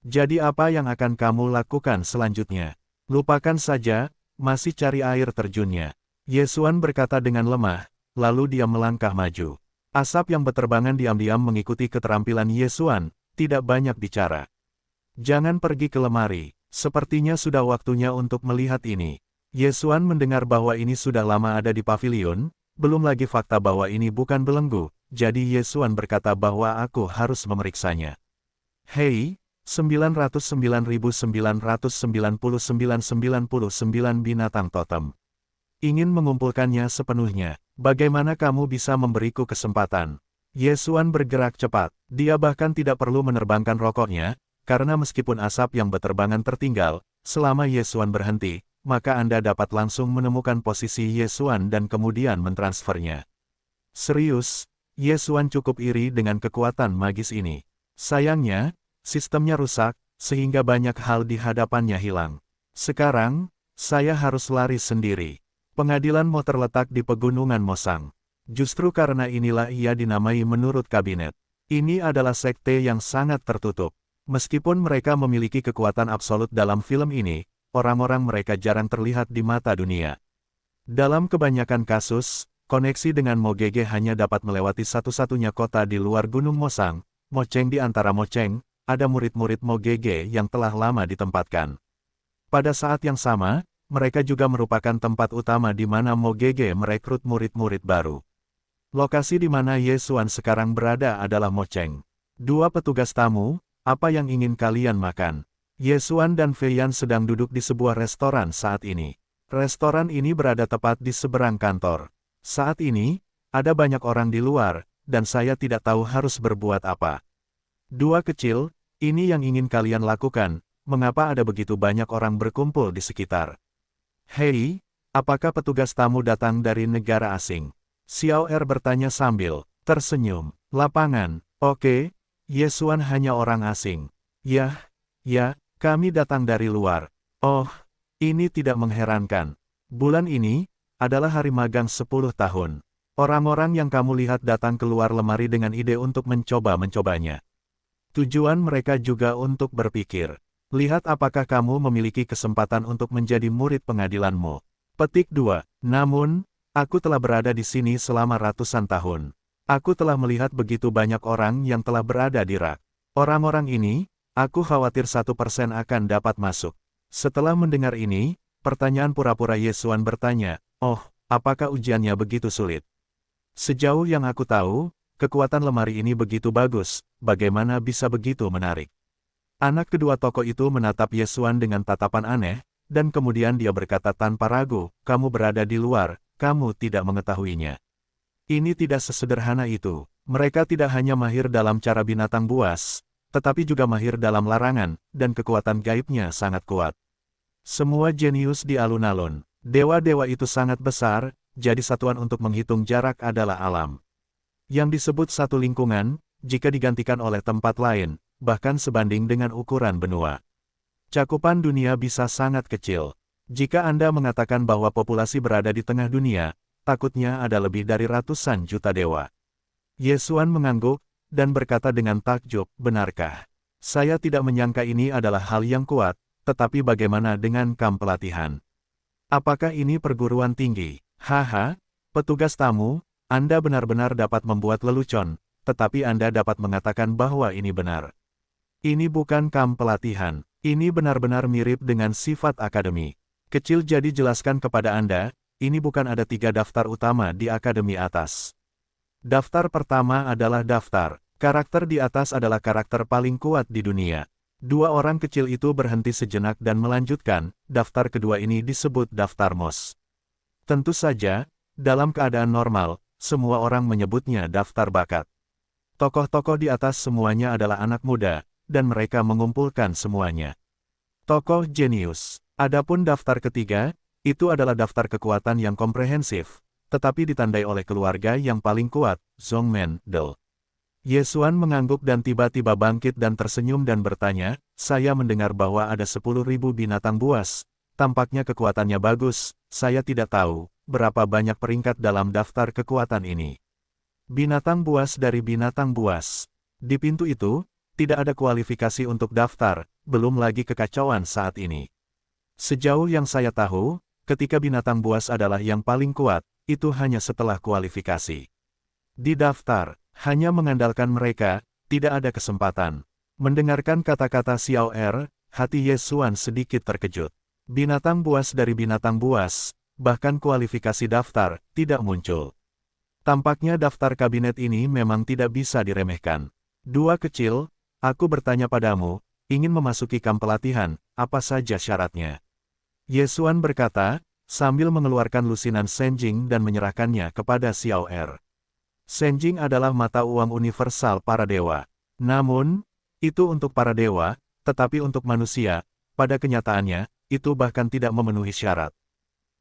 Jadi apa yang akan kamu lakukan selanjutnya? Lupakan saja, masih cari air terjunnya. Yesuan berkata dengan lemah, lalu dia melangkah maju. Asap yang berterbangan diam-diam mengikuti keterampilan Yesuan, tidak banyak bicara. Jangan pergi ke lemari, sepertinya sudah waktunya untuk melihat ini. Yesuan mendengar bahwa ini sudah lama ada di pavilion, belum lagi fakta bahwa ini bukan belenggu, jadi Yesuan berkata bahwa aku harus memeriksanya. Hei, 909.999 binatang totem. Ingin mengumpulkannya sepenuhnya, bagaimana kamu bisa memberiku kesempatan? Yesuan bergerak cepat, dia bahkan tidak perlu menerbangkan rokoknya, karena meskipun asap yang berterbangan tertinggal, selama Yesuan berhenti, maka Anda dapat langsung menemukan posisi Yesuan dan kemudian mentransfernya. Serius, Yesuan cukup iri dengan kekuatan magis ini. Sayangnya, sistemnya rusak, sehingga banyak hal di hadapannya hilang. Sekarang, saya harus lari sendiri. Pengadilan Mo terletak di pegunungan Mosang. Justru karena inilah ia dinamai menurut kabinet. Ini adalah sekte yang sangat tertutup. Meskipun mereka memiliki kekuatan absolut dalam film ini, orang-orang mereka jarang terlihat di mata dunia. Dalam kebanyakan kasus, koneksi dengan Mo Gege hanya dapat melewati satu-satunya kota di luar Gunung Mosang, Mocheng di antara Mocheng. Ada murid-murid Mo Gege yang telah lama ditempatkan. Pada saat yang sama, mereka juga merupakan tempat utama di mana Mo Gege merekrut murid-murid baru. Lokasi di mana Yesuan sekarang berada adalah Mocheng. Dua petugas tamu, apa yang ingin kalian makan? Yesuan dan Feiyan sedang duduk di sebuah restoran saat ini. Restoran ini berada tepat di seberang kantor. Saat ini, ada banyak orang di luar, dan saya tidak tahu harus berbuat apa. Dua kecil, ini yang ingin kalian lakukan, mengapa ada begitu banyak orang berkumpul di sekitar? Hei, apakah petugas tamu datang dari negara asing? Xiao Er bertanya sambil tersenyum. Lapangan, oke, Yesuan hanya orang asing. Ya, kami datang dari luar. Oh, ini tidak mengherankan. Bulan ini adalah hari magang 10 tahun. Orang-orang yang kamu lihat datang keluar lemari dengan ide untuk mencoba-mencobanya. Tujuan mereka juga untuk berpikir. Lihat apakah kamu memiliki kesempatan untuk menjadi murid pengadilanmu. Petik 2. Namun, aku telah berada di sini selama ratusan tahun. Aku telah melihat begitu banyak orang yang telah berada di rak. Orang-orang ini, aku khawatir 1% akan dapat masuk. Setelah mendengar ini, pertanyaan pura-pura Yesuan bertanya, oh, apakah ujiannya begitu sulit? Sejauh yang aku tahu, kekuatan lemari ini begitu bagus, bagaimana bisa begitu menarik? Anak kedua tokoh itu menatap Yesuan dengan tatapan aneh, dan kemudian dia berkata tanpa ragu, kamu berada di luar, kamu tidak mengetahuinya. Ini tidak sesederhana itu. Mereka tidak hanya mahir dalam cara binatang buas, tetapi juga mahir dalam larangan, dan kekuatan gaibnya sangat kuat. Semua jenius di alun-alun. Dewa-dewa itu sangat besar, jadi satuan untuk menghitung jarak adalah alam. Yang disebut satu lingkungan, jika digantikan oleh tempat lain, bahkan sebanding dengan ukuran benua. Cakupan dunia bisa sangat kecil. Jika Anda mengatakan bahwa populasi berada di tengah dunia, takutnya ada lebih dari ratusan juta dewa. Yesuan mengangguk, dan berkata dengan takjub, benarkah? Saya tidak menyangka ini adalah hal yang kuat, tetapi bagaimana dengan kamp pelatihan? Apakah ini perguruan tinggi? Haha, petugas tamu, Anda benar-benar dapat membuat lelucon, tetapi Anda dapat mengatakan bahwa ini benar. Ini bukan kamp pelatihan, ini benar-benar mirip dengan sifat akademi. Kecil jadi jelaskan kepada Anda, ini bukan ada 3 daftar utama di akademi atas. Daftar pertama adalah daftar. Karakter di atas adalah karakter paling kuat di dunia. 2 orang kecil itu berhenti sejenak dan melanjutkan, daftar kedua ini disebut daftar MOS. Tentu saja, dalam keadaan normal, semua orang menyebutnya daftar bakat. Tokoh-tokoh di atas semuanya adalah anak muda, dan mereka mengumpulkan semuanya. Tokoh jenius. Adapun daftar ketiga, itu adalah daftar kekuatan yang komprehensif, tetapi ditandai oleh keluarga yang paling kuat, Zongmen, Del. Yesuan mengangguk dan tiba-tiba bangkit dan tersenyum dan bertanya, saya mendengar bahwa ada 10.000 binatang buas, tampaknya kekuatannya bagus, saya tidak tahu, berapa banyak peringkat dalam daftar kekuatan ini. Binatang buas dari binatang buas. Di pintu itu, tidak ada kualifikasi untuk daftar, belum lagi kekacauan saat ini. Sejauh yang saya tahu, ketika binatang buas adalah yang paling kuat, itu hanya setelah kualifikasi. Di daftar, hanya mengandalkan mereka, tidak ada kesempatan. Mendengarkan kata-kata Xiao Er, hati Yesuan sedikit terkejut. Binatang buas dari binatang buas, bahkan kualifikasi daftar, tidak muncul. Tampaknya daftar kabinet ini memang tidak bisa diremehkan. 2 kecil, aku bertanya padamu, ingin memasuki kamp pelatihan, apa saja syaratnya? Yesuan berkata, sambil mengeluarkan lusinan senjing dan menyerahkannya kepada Xiao Er. Senjing adalah mata uang universal para dewa. Namun, itu untuk para dewa, tetapi untuk manusia, pada kenyataannya, itu bahkan tidak memenuhi syarat.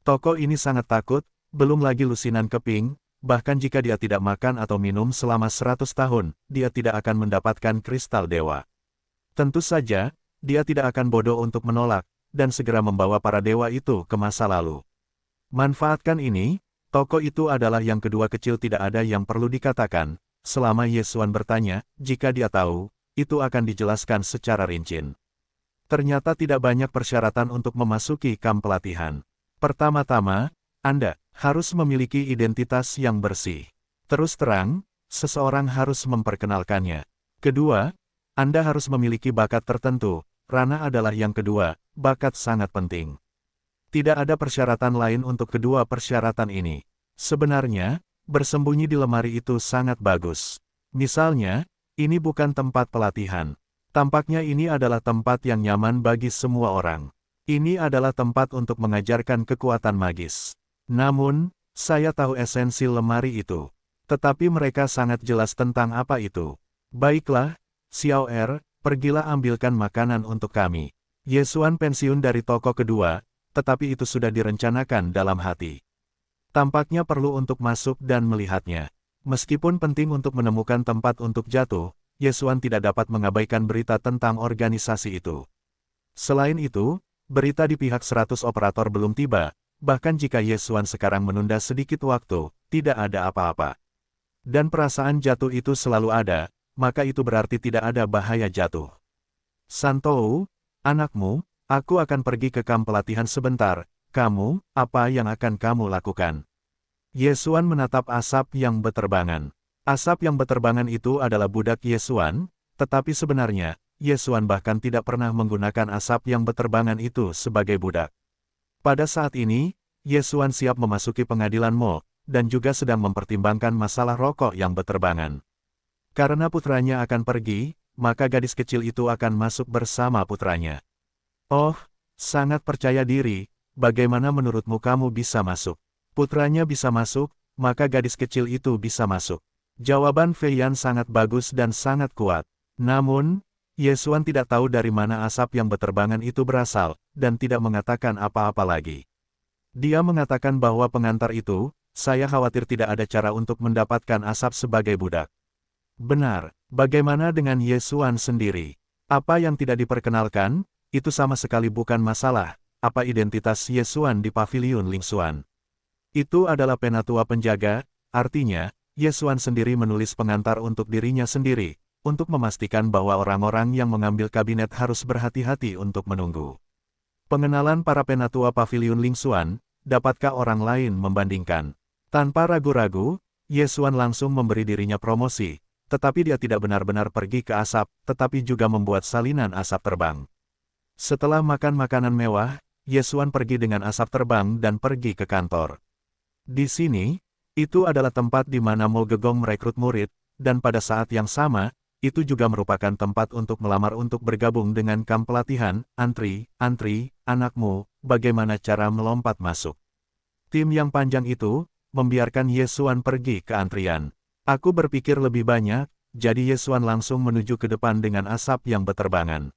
Tokoh ini sangat takut, belum lagi lusinan keping, bahkan jika dia tidak makan atau minum selama 100 tahun, dia tidak akan mendapatkan kristal dewa. Tentu saja, dia tidak akan bodoh untuk menolak, dan segera membawa para dewa itu ke masa lalu. Manfaatkan ini, tokoh itu adalah yang kedua kecil tidak ada yang perlu dikatakan, selama Yesuan bertanya, jika dia tahu, itu akan dijelaskan secara rinci. Ternyata tidak banyak persyaratan untuk memasuki kamp pelatihan. Pertama-tama, Anda harus memiliki identitas yang bersih. Terus terang, seseorang harus memperkenalkannya. Kedua, Anda harus memiliki bakat tertentu, Rana adalah yang kedua, bakat sangat penting. Tidak ada persyaratan lain untuk kedua persyaratan ini. Sebenarnya, bersembunyi di lemari itu sangat bagus. Misalnya, ini bukan tempat pelatihan. Tampaknya ini adalah tempat yang nyaman bagi semua orang. Ini adalah tempat untuk mengajarkan kekuatan magis. Namun, saya tahu esensi lemari itu. Tetapi mereka sangat jelas tentang apa itu. Baiklah, Xiao Er, pergilah ambilkan makanan untuk kami. Yesuan pensiun dari toko kedua, tetapi itu sudah direncanakan dalam hati. Tampaknya perlu untuk masuk dan melihatnya. Meskipun penting untuk menemukan tempat untuk jatuh, Yesuan tidak dapat mengabaikan berita tentang organisasi itu. Selain itu, berita di pihak 100 operator belum tiba, bahkan jika Yesuan sekarang menunda sedikit waktu, tidak ada apa-apa. Dan perasaan jatuh itu selalu ada, maka itu berarti tidak ada bahaya jatuh. Santou, anakmu, aku akan pergi ke kamp pelatihan sebentar, kamu, apa yang akan kamu lakukan? Yesuan menatap asap yang beterbangan. Asap yang beterbangan itu adalah budak Yesuan, tetapi sebenarnya, Yesuan bahkan tidak pernah menggunakan asap yang beterbangan itu sebagai budak. Pada saat ini, Yesuan siap memasuki pengadilan Mo, dan juga sedang mempertimbangkan masalah rokok yang beterbangan. Karena putranya akan pergi, maka gadis kecil itu akan masuk bersama putranya. Oh, sangat percaya diri, bagaimana menurutmu kamu bisa masuk? Putranya bisa masuk, maka gadis kecil itu bisa masuk. Jawaban Fei Yan sangat bagus dan sangat kuat. Namun, Yesuan tidak tahu dari mana asap yang beterbangan itu berasal, dan tidak mengatakan apa-apa lagi. Dia mengatakan bahwa pengantar itu, saya khawatir tidak ada cara untuk mendapatkan asap sebagai budak. Benar, bagaimana dengan Yesuan sendiri? Apa yang tidak diperkenalkan, itu sama sekali bukan masalah, apa identitas Yesuan di paviliun Lingxuan. Itu adalah penatua penjaga, artinya, Yesuan sendiri menulis pengantar untuk dirinya sendiri, untuk memastikan bahwa orang-orang yang mengambil kabinet harus berhati-hati untuk menunggu. Pengenalan para penatua paviliun Lingxuan, dapatkah orang lain membandingkan? Tanpa ragu-ragu, Yesuan langsung memberi dirinya promosi, tetapi dia tidak benar-benar pergi ke asap, tetapi juga membuat salinan asap terbang. Setelah makan makanan mewah, Yesuan pergi dengan asap terbang dan pergi ke kantor. Di sini, itu adalah tempat di mana Mo Gegong merekrut murid, dan pada saat yang sama, itu juga merupakan tempat untuk melamar untuk bergabung dengan kamp pelatihan. Antri, anakmu, bagaimana cara melompat masuk? Tim yang panjang itu, membiarkan Yesuan pergi ke antrian. Aku berpikir lebih banyak, jadi Yesuan langsung menuju ke depan dengan asap yang beterbangan.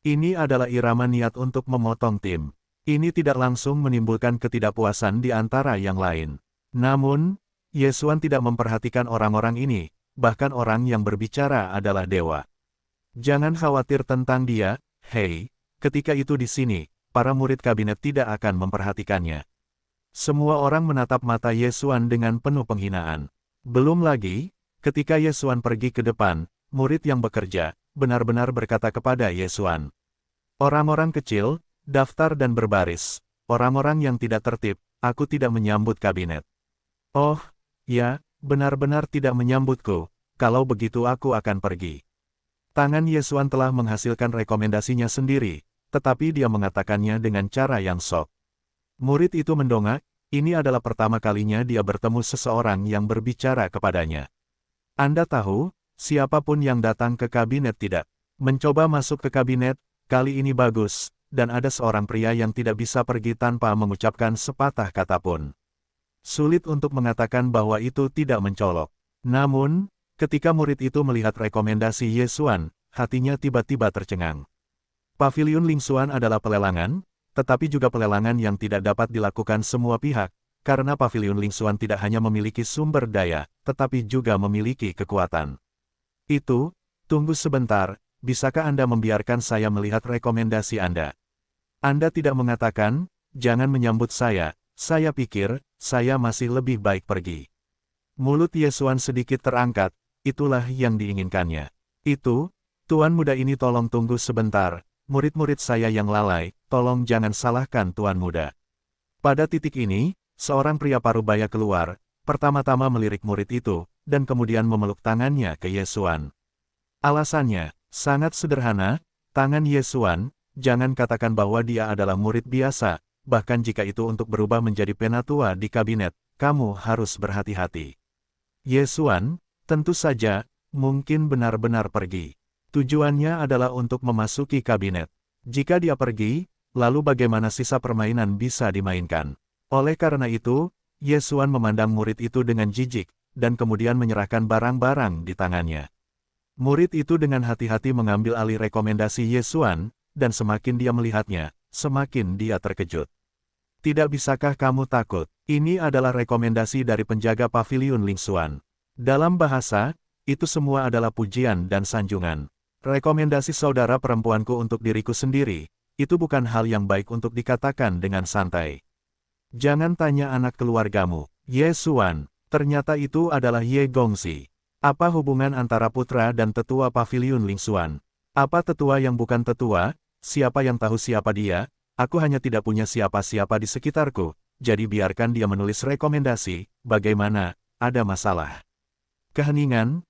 Ini adalah irama niat untuk memotong tim. Ini tidak langsung menimbulkan ketidakpuasan di antara yang lain. Namun, Yesuan tidak memperhatikan orang-orang ini, bahkan orang yang berbicara adalah dewa. Jangan khawatir tentang dia, hei, ketika itu di sini, para murid kabinet tidak akan memperhatikannya. Semua orang menatap mata Yesuan dengan penuh penghinaan. Belum lagi, ketika Yesuan pergi ke depan, murid yang bekerja, benar-benar berkata kepada Yesuan. Orang-orang kecil, daftar dan berbaris. Orang-orang yang tidak tertib, aku tidak menyambut kabinet. Oh, ya, benar-benar tidak menyambutku, kalau begitu aku akan pergi. Tangan Yesuan telah menghasilkan rekomendasinya sendiri, tetapi dia mengatakannya dengan cara yang sok. Murid itu mendongak, ini adalah pertama kalinya dia bertemu seseorang yang berbicara kepadanya. Anda tahu, siapapun yang datang ke kabinet tidak mencoba masuk ke kabinet, kali ini bagus. Dan ada seorang pria yang tidak bisa pergi tanpa mengucapkan sepatah kata pun. Sulit untuk mengatakan bahwa itu tidak mencolok. Namun, ketika murid itu melihat rekomendasi Yesuan, hatinya tiba-tiba tercengang. Paviliun Lingxuan adalah pelelangan, tetapi juga pelelangan yang tidak dapat dilakukan semua pihak, karena Paviliun Lingxuan tidak hanya memiliki sumber daya, tetapi juga memiliki kekuatan. Tunggu sebentar, bisakah Anda membiarkan saya melihat rekomendasi Anda? Anda tidak mengatakan, jangan menyambut saya pikir, saya masih lebih baik pergi. Mulut Yesuan sedikit terangkat, itulah yang diinginkannya. Tuan muda ini tolong tunggu sebentar, murid-murid saya yang lalai, tolong jangan salahkan Tuan muda. Pada titik ini, seorang pria parubaya keluar, pertama-tama melirik murid itu, dan kemudian memeluk tangannya ke Yesuan. Alasannya, sangat sederhana, tangan Yesuan. Jangan katakan bahwa dia adalah murid biasa, bahkan jika itu untuk berubah menjadi penatua di kabinet, kamu harus berhati-hati. Yesuan, tentu saja, mungkin benar-benar pergi. Tujuannya adalah untuk memasuki kabinet. Jika dia pergi, lalu bagaimana sisa permainan bisa dimainkan? Oleh karena itu, Yesuan memandang murid itu dengan jijik, dan kemudian menyerahkan barang-barang di tangannya. Murid itu dengan hati-hati mengambil alih rekomendasi Yesuan, dan semakin dia melihatnya, semakin dia terkejut. Tidak bisakah kamu takut? Ini adalah rekomendasi dari penjaga paviliun Lingxuan. Dalam bahasa, itu semua adalah pujian dan sanjungan. Rekomendasi saudara perempuanku untuk diriku sendiri, itu bukan hal yang baik untuk dikatakan dengan santai. Jangan tanya anak keluargamu, Ye Xuan, ternyata itu adalah Ye Gongxi. Apa hubungan antara putra dan tetua paviliun Ling Xuan? Apa tetua yang bukan tetua? Siapa yang tahu siapa dia? Aku hanya tidak punya siapa-siapa di sekitarku, jadi biarkan dia menulis rekomendasi. Bagaimana? Ada masalah? Keheningan.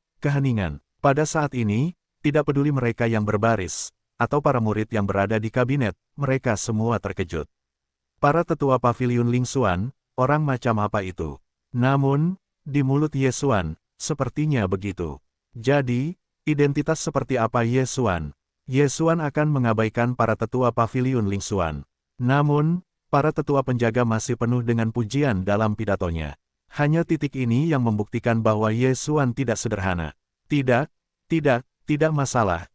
Pada saat ini, tidak peduli mereka yang berbaris, atau para murid yang berada di kabinet, mereka semua terkejut. Para tetua paviliun Ling Xuan, orang macam apa itu? Namun, di mulut Ye Xuan, sepertinya begitu. Jadi, identitas seperti apa Ye Xuan? Ye Xuan akan mengabaikan para tetua paviliun Ling Xuan. Namun, para tetua penjaga masih penuh dengan pujian dalam pidatonya. Hanya titik ini yang membuktikan bahwa Ye Xuan tidak sederhana. Tidak masalah.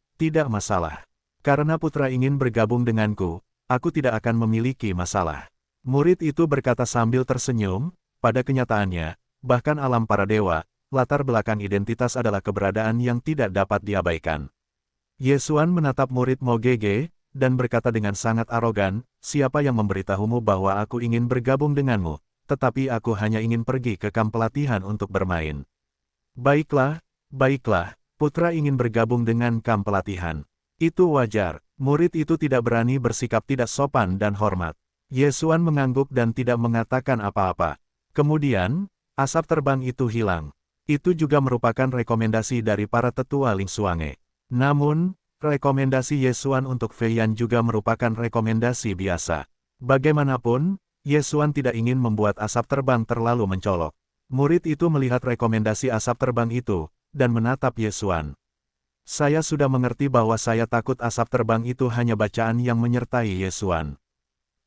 Karena putra ingin bergabung denganku, aku tidak akan memiliki masalah. Murid itu berkata sambil tersenyum, pada kenyataannya, bahkan alam para dewa, latar belakang identitas adalah keberadaan yang tidak dapat diabaikan. Ye Xuan menatap murid Mo Gege, dan berkata dengan sangat arogan, siapa yang memberitahumu bahwa aku ingin bergabung denganmu, tetapi aku hanya ingin pergi ke kamp pelatihan untuk bermain. Baiklah, putra ingin bergabung dengan kamp pelatihan. Itu wajar, murid itu tidak berani bersikap tidak sopan dan hormat. Ye Xuan mengangguk dan tidak mengatakan apa-apa. Kemudian, asap terbang itu hilang. Itu juga merupakan rekomendasi dari para tetua Ling Xuange. Namun, rekomendasi Ye Xuan untuk Fei Yan juga merupakan rekomendasi biasa. Bagaimanapun, Ye Xuan tidak ingin membuat asap terbang terlalu mencolok. Murid itu melihat rekomendasi asap terbang itu, dan menatap Ye Xuan. Saya sudah mengerti bahwa saya takut asap terbang itu hanya bacaan yang menyertai Ye Xuan.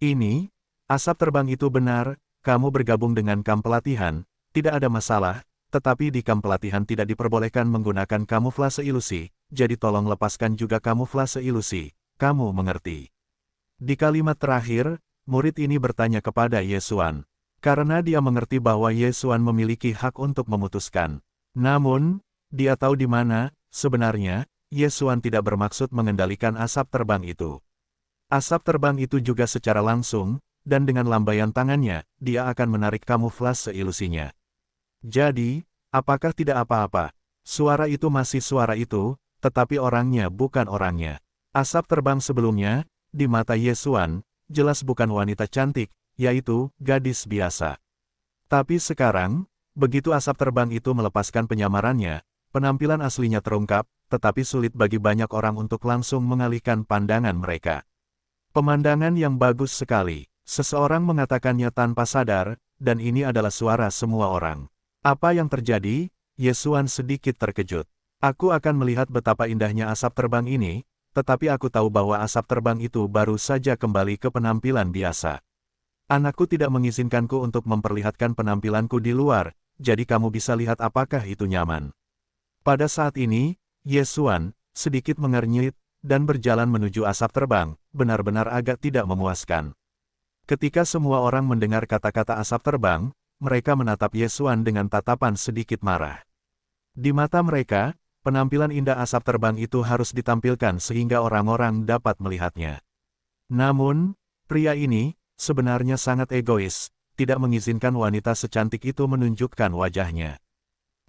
Ini, asap terbang itu benar, kamu bergabung dengan kamp pelatihan, tidak ada masalah, tetapi di kamp pelatihan tidak diperbolehkan menggunakan kamuflase ilusi, jadi tolong lepaskan juga kamuflase ilusi, kamu mengerti. Di kalimat terakhir, murid ini bertanya kepada Ye Xuan. Karena dia mengerti bahwa Ye Xuan memiliki hak untuk memutuskan. Namun, dia tahu di mana, sebenarnya, Ye Xuan tidak bermaksud mengendalikan asap terbang itu. Asap terbang itu juga secara langsung, dan dengan lambaian tangannya, dia akan menarik kamuflase ilusinya. Jadi, apakah tidak apa-apa? Suara itu masih suara itu, tetapi orangnya bukan orangnya. Asap terbang sebelumnya, di mata Ye Xuan, jelas bukan wanita cantik, yaitu gadis biasa. Tapi sekarang, begitu asap terbang itu melepaskan penyamarannya, penampilan aslinya terungkap, tetapi sulit bagi banyak orang untuk langsung mengalihkan pandangan mereka. Pemandangan yang bagus sekali, seseorang mengatakannya tanpa sadar, dan ini adalah suara semua orang. Apa yang terjadi? Ye Xuan sedikit terkejut. Aku akan melihat betapa indahnya asap terbang ini, tetapi aku tahu bahwa asap terbang itu baru saja kembali ke penampilan biasa. Anakku tidak mengizinkanku untuk memperlihatkan penampilanku di luar, jadi kamu bisa lihat apakah itu nyaman. Pada saat ini, Ye Xuan sedikit mengernyit, dan berjalan menuju asap terbang, benar-benar agak tidak memuaskan. Ketika semua orang mendengar kata-kata asap terbang, mereka menatap Ye Xuan dengan tatapan sedikit marah. Di mata mereka, penampilan indah asap terbang itu harus ditampilkan sehingga orang-orang dapat melihatnya. Namun, pria ini sebenarnya sangat egois, tidak mengizinkan wanita secantik itu menunjukkan wajahnya.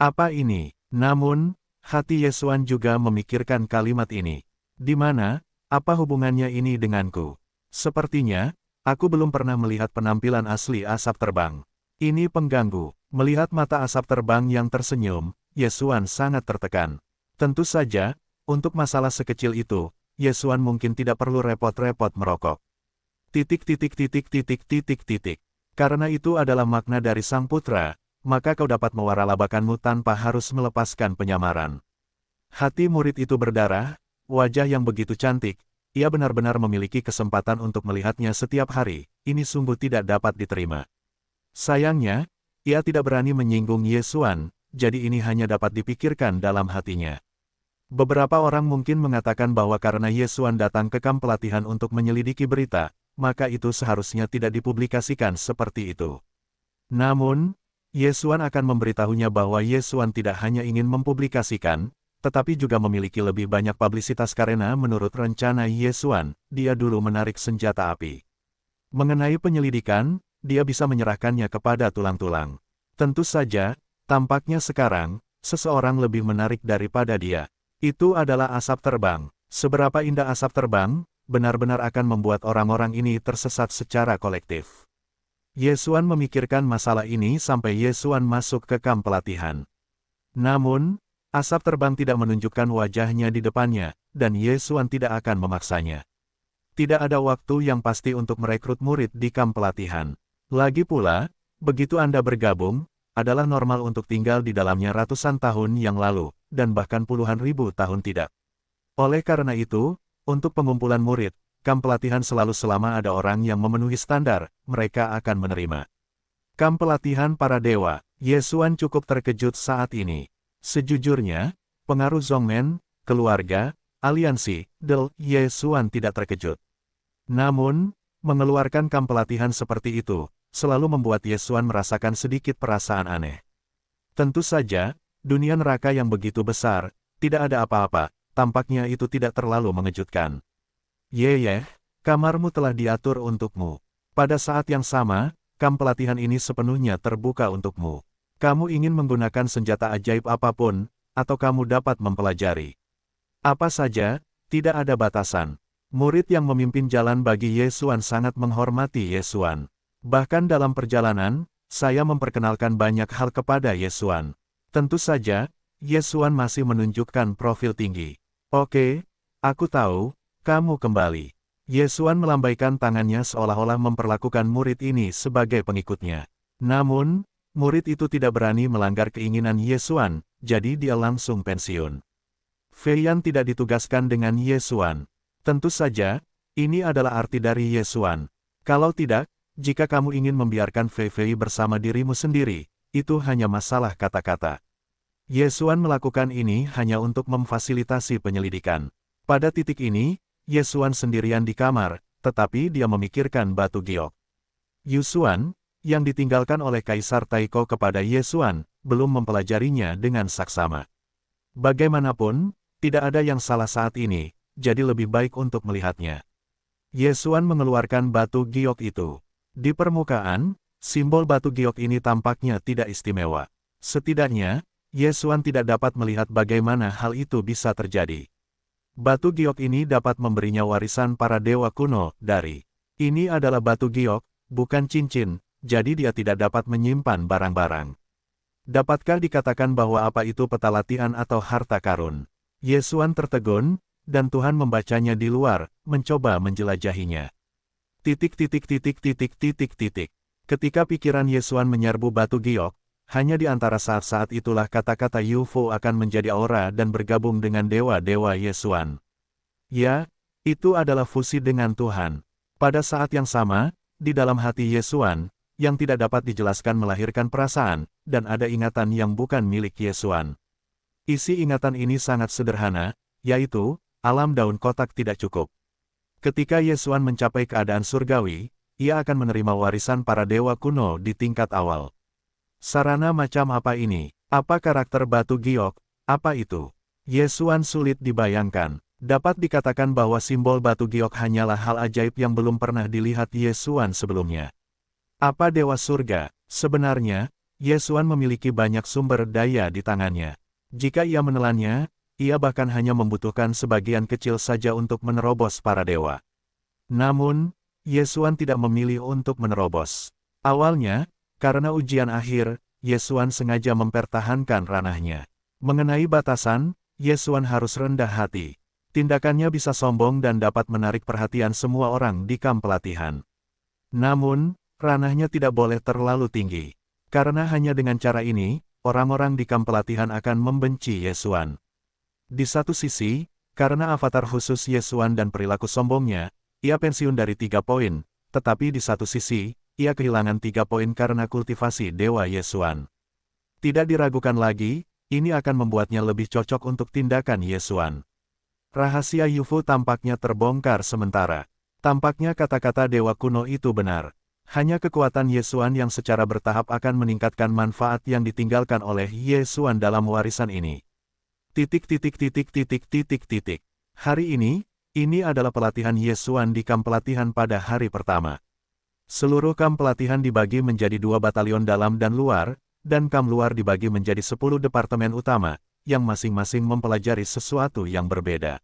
Apa ini? Namun, hati Ye Xuan juga memikirkan kalimat ini. Di mana? Apa hubungannya ini denganku? Sepertinya, aku belum pernah melihat penampilan asli asap terbang. Ini pengganggu. Melihat mata asap terbang yang tersenyum, Ye Xuan sangat tertekan. Tentu saja, untuk masalah sekecil itu, Ye Xuan mungkin tidak perlu repot-repot merokok. Karena itu adalah makna dari sang putra, maka kau dapat mewaralabakanmu tanpa harus melepaskan penyamaran. Hati murid itu berdarah, wajah yang begitu cantik, ia benar-benar memiliki kesempatan untuk melihatnya setiap hari, ini sungguh tidak dapat diterima. Sayangnya, ia tidak berani menyinggung Ye Xuan, jadi ini hanya dapat dipikirkan dalam hatinya. Beberapa orang mungkin mengatakan bahwa karena Ye Xuan datang ke kamp pelatihan untuk menyelidiki berita, maka itu seharusnya tidak dipublikasikan seperti itu. Namun, Ye Xuan akan memberitahunya bahwa Ye Xuan tidak hanya ingin mempublikasikan, tetapi juga memiliki lebih banyak publisitas karena menurut rencana Ye Xuan, dia dulu menarik senjata api. Mengenai penyelidikan, dia bisa menyerahkannya kepada tulang-tulang. Tentu saja, tampaknya sekarang, seseorang lebih menarik daripada dia. Itu adalah asap terbang. Seberapa indah asap terbang, benar-benar akan membuat orang-orang ini tersesat secara kolektif. Ye Xuan memikirkan masalah ini sampai Ye Xuan masuk ke kamp pelatihan. Namun, asap terbang tidak menunjukkan wajahnya di depannya, dan Ye Xuan tidak akan memaksanya. Tidak ada waktu yang pasti untuk merekrut murid di kamp pelatihan. Lagi pula, begitu Anda bergabung, adalah normal untuk tinggal di dalamnya ratusan tahun yang lalu, dan bahkan puluhan ribu tahun tidak. Oleh karena itu, untuk pengumpulan murid, kamp pelatihan selalu selama ada orang yang memenuhi standar, mereka akan menerima. Kamp pelatihan para dewa, Ye Xuan cukup terkejut saat ini. Sejujurnya, pengaruh Zhongmen, keluarga, aliansi, Ye Xuan tidak terkejut. Namun, mengeluarkan kamp pelatihan seperti itu, selalu membuat Ye Xuan merasakan sedikit perasaan aneh. Tentu saja, dunia neraka yang begitu besar, tidak ada apa-apa, tampaknya itu tidak terlalu mengejutkan. Ye, kamarmu telah diatur untukmu. Pada saat yang sama, kamp pelatihan ini sepenuhnya terbuka untukmu. Kamu ingin menggunakan senjata ajaib apapun, atau kamu dapat mempelajari apa saja, tidak ada batasan. Murid yang memimpin jalan bagi Ye Xuan sangat menghormati Ye Xuan. Bahkan dalam perjalanan, saya memperkenalkan banyak hal kepada Ye Xuan. Tentu saja, Ye Xuan masih menunjukkan profil tinggi. Oke, aku tahu. Kamu kembali. Ye Xuan melambaikan tangannya seolah-olah memperlakukan murid ini sebagai pengikutnya. Namun, murid itu tidak berani melanggar keinginan Ye Xuan, jadi dia langsung pensiun. Fei Yan tidak ditugaskan dengan Ye Xuan. Tentu saja, ini adalah arti dari Ye Xuan. Kalau tidak, jika kamu ingin membiarkan Fei bersama dirimu sendiri, itu hanya masalah kata-kata. Ye Xuan melakukan ini hanya untuk memfasilitasi penyelidikan. Pada titik ini, Ye Xuan sendirian di kamar, tetapi dia memikirkan batu giok. Yu Xuan, yang ditinggalkan oleh Kaisar Taiko kepada Ye Xuan, belum mempelajarinya dengan saksama. Bagaimanapun, tidak ada yang salah saat ini, jadi lebih baik untuk melihatnya. Ye Xuan mengeluarkan batu giok itu. Di permukaan, simbol batu giok ini tampaknya tidak istimewa. Setidaknya, Ye Xuan tidak dapat melihat bagaimana hal itu bisa terjadi. Batu giok ini dapat memberinya warisan para dewa kuno dari. Ini adalah batu giok, bukan cincin, jadi dia tidak dapat menyimpan barang-barang. Dapatkah dikatakan bahwa apa itu peta latihan atau harta karun? Ye Xuan tertegun, dan Tuhan membacanya di luar, mencoba menjelajahinya. Ketika pikiran Ye Xuan menyerbu batu giok, hanya di antara saat-saat itulah kata-kata UFO akan menjadi aura dan bergabung dengan dewa-dewa Ye Xuan. Ya, itu adalah fusi dengan Tuhan. Pada saat yang sama, di dalam hati Ye Xuan, yang tidak dapat dijelaskan melahirkan perasaan, dan ada ingatan yang bukan milik Ye Xuan. Isi ingatan ini sangat sederhana, yaitu, alam daun kotak tidak cukup. Ketika Ye Xuan mencapai keadaan surgawi, ia akan menerima warisan para dewa kuno di tingkat awal. Sarana macam apa ini? Apa karakter batu giok? Apa itu? Ye Xuan sulit dibayangkan. Dapat dikatakan bahwa simbol batu giok hanyalah hal ajaib yang belum pernah dilihat Ye Xuan sebelumnya. Apa dewa surga? Sebenarnya, Ye Xuan memiliki banyak sumber daya di tangannya. Jika ia menelannya, ia bahkan hanya membutuhkan sebagian kecil saja untuk menerobos para dewa. Namun, Ye Xuan tidak memilih untuk menerobos. Awalnya, karena ujian akhir, Ye Xuan sengaja mempertahankan ranahnya. Mengenai batasan, Ye Xuan harus rendah hati. Tindakannya bisa sombong dan dapat menarik perhatian semua orang di kamp pelatihan. Namun, ranahnya tidak boleh terlalu tinggi. Karena hanya dengan cara ini, orang-orang di kamp pelatihan akan membenci Ye Xuan. Di satu sisi, karena avatar khusus Ye Xuan dan perilaku sombongnya, ia pensiun dari 3 poin, tetapi di satu sisi, ia kehilangan 3 poin karena kultivasi Dewa Ye Xuan. Tidak diragukan lagi, ini akan membuatnya lebih cocok untuk tindakan Ye Xuan. Rahasia UFO tampaknya terbongkar sementara. Tampaknya kata-kata dewa kuno itu benar. Hanya kekuatan Yesuan yang secara bertahap akan meningkatkan manfaat yang ditinggalkan oleh Yesuan dalam warisan ini. Hari ini adalah pelatihan Yesuan di kamp pelatihan pada hari pertama. Seluruh kamp pelatihan dibagi menjadi 2 batalion dalam dan luar, dan kamp luar dibagi menjadi 10 departemen utama, yang masing-masing mempelajari sesuatu yang berbeda.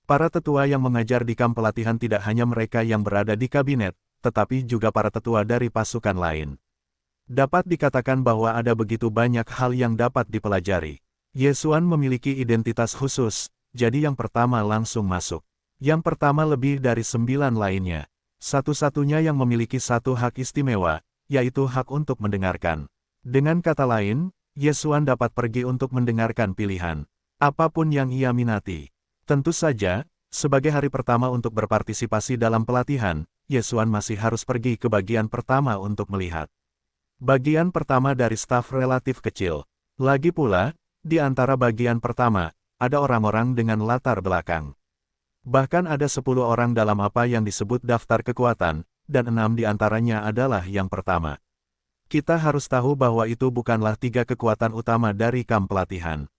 Para tetua yang mengajar di kamp pelatihan tidak hanya mereka yang berada di kabinet, tetapi juga para tetua dari pasukan lain. Dapat dikatakan bahwa ada begitu banyak hal yang dapat dipelajari. Yesuan memiliki identitas khusus, jadi yang pertama langsung masuk. Yang pertama lebih dari 9 lainnya. Satu-satunya yang memiliki satu hak istimewa, yaitu hak untuk mendengarkan. Dengan kata lain, Yesuan dapat pergi untuk mendengarkan pilihan. Apapun yang ia minati. Tentu saja, sebagai hari pertama untuk berpartisipasi dalam pelatihan, Yesuan masih harus pergi ke bagian pertama untuk melihat. Bagian pertama dari staf relatif kecil. Lagi pula, di antara bagian pertama, ada orang-orang dengan latar belakang. Bahkan ada 10 orang dalam apa yang disebut daftar kekuatan, dan 6 di antaranya adalah yang pertama. Kita harus tahu bahwa itu bukanlah 3 kekuatan utama dari kamp pelatihan.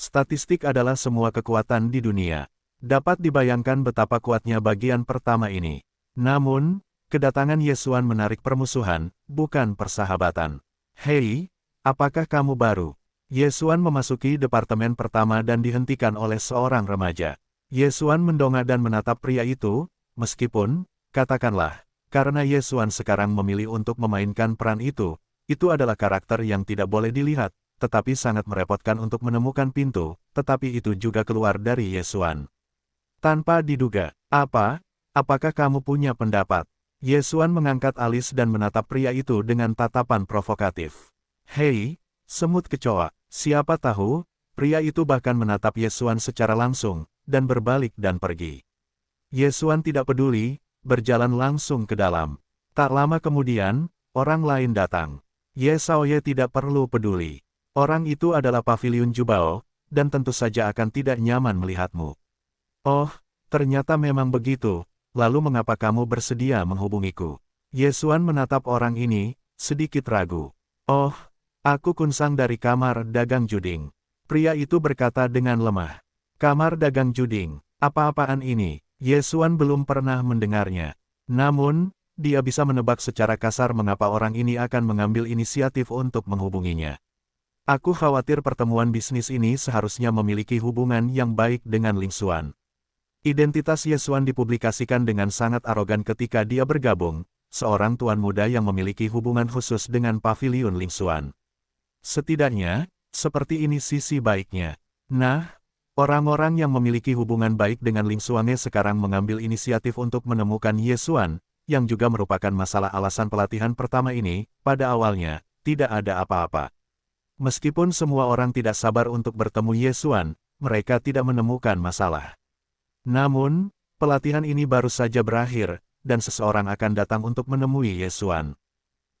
Statistik adalah semua kekuatan di dunia. Dapat dibayangkan betapa kuatnya bagian pertama ini. Namun, kedatangan Yesuan menarik permusuhan, bukan persahabatan. Hei, apakah kamu baru? Yesuan memasuki departemen pertama dan dihentikan oleh seorang remaja. Yesuan mendongak dan menatap pria itu, meskipun, katakanlah, karena Yesuan sekarang memilih untuk memainkan peran itu adalah karakter yang tidak boleh dilihat, tetapi sangat merepotkan untuk menemukan pintu, tetapi itu juga keluar dari Yesuan. Tanpa diduga, apakah kamu punya pendapat? Yesuan mengangkat alis dan menatap pria itu dengan tatapan provokatif. Hei, semut kecoa, siapa tahu, pria itu bahkan menatap Yesuan secara langsung, dan berbalik dan pergi. Yesuan tidak peduli, berjalan langsung ke dalam. Tak lama kemudian, orang lain datang. Yesaoye tidak perlu peduli. Orang itu adalah Paviliun Jubao, dan tentu saja akan tidak nyaman melihatmu. Oh, ternyata memang begitu. Lalu mengapa kamu bersedia menghubungiku? Yesuan menatap orang ini, sedikit ragu. Oh, aku Kunsang dari kamar dagang juding. Pria itu berkata dengan lemah. Kamar dagang juding, apa-apaan ini? Yesuan belum pernah mendengarnya. Namun, dia bisa menebak secara kasar mengapa orang ini akan mengambil inisiatif untuk menghubunginya. Aku khawatir pertemuan bisnis ini seharusnya memiliki hubungan yang baik dengan Ling Xuan. Identitas Yesuan dipublikasikan dengan sangat arogan ketika dia bergabung, seorang tuan muda yang memiliki hubungan khusus dengan Paviliun Ling Xuan. Setidaknya, seperti ini sisi baiknya. Nah, orang-orang yang memiliki hubungan baik dengan Ling Xuan sekarang mengambil inisiatif untuk menemukan Yesuan, yang juga merupakan masalah alasan pelatihan pertama ini. Pada awalnya, tidak ada apa-apa. Meskipun semua orang tidak sabar untuk bertemu Yesuan, mereka tidak menemukan masalah. Namun, pelatihan ini baru saja berakhir, dan seseorang akan datang untuk menemui Yesuan.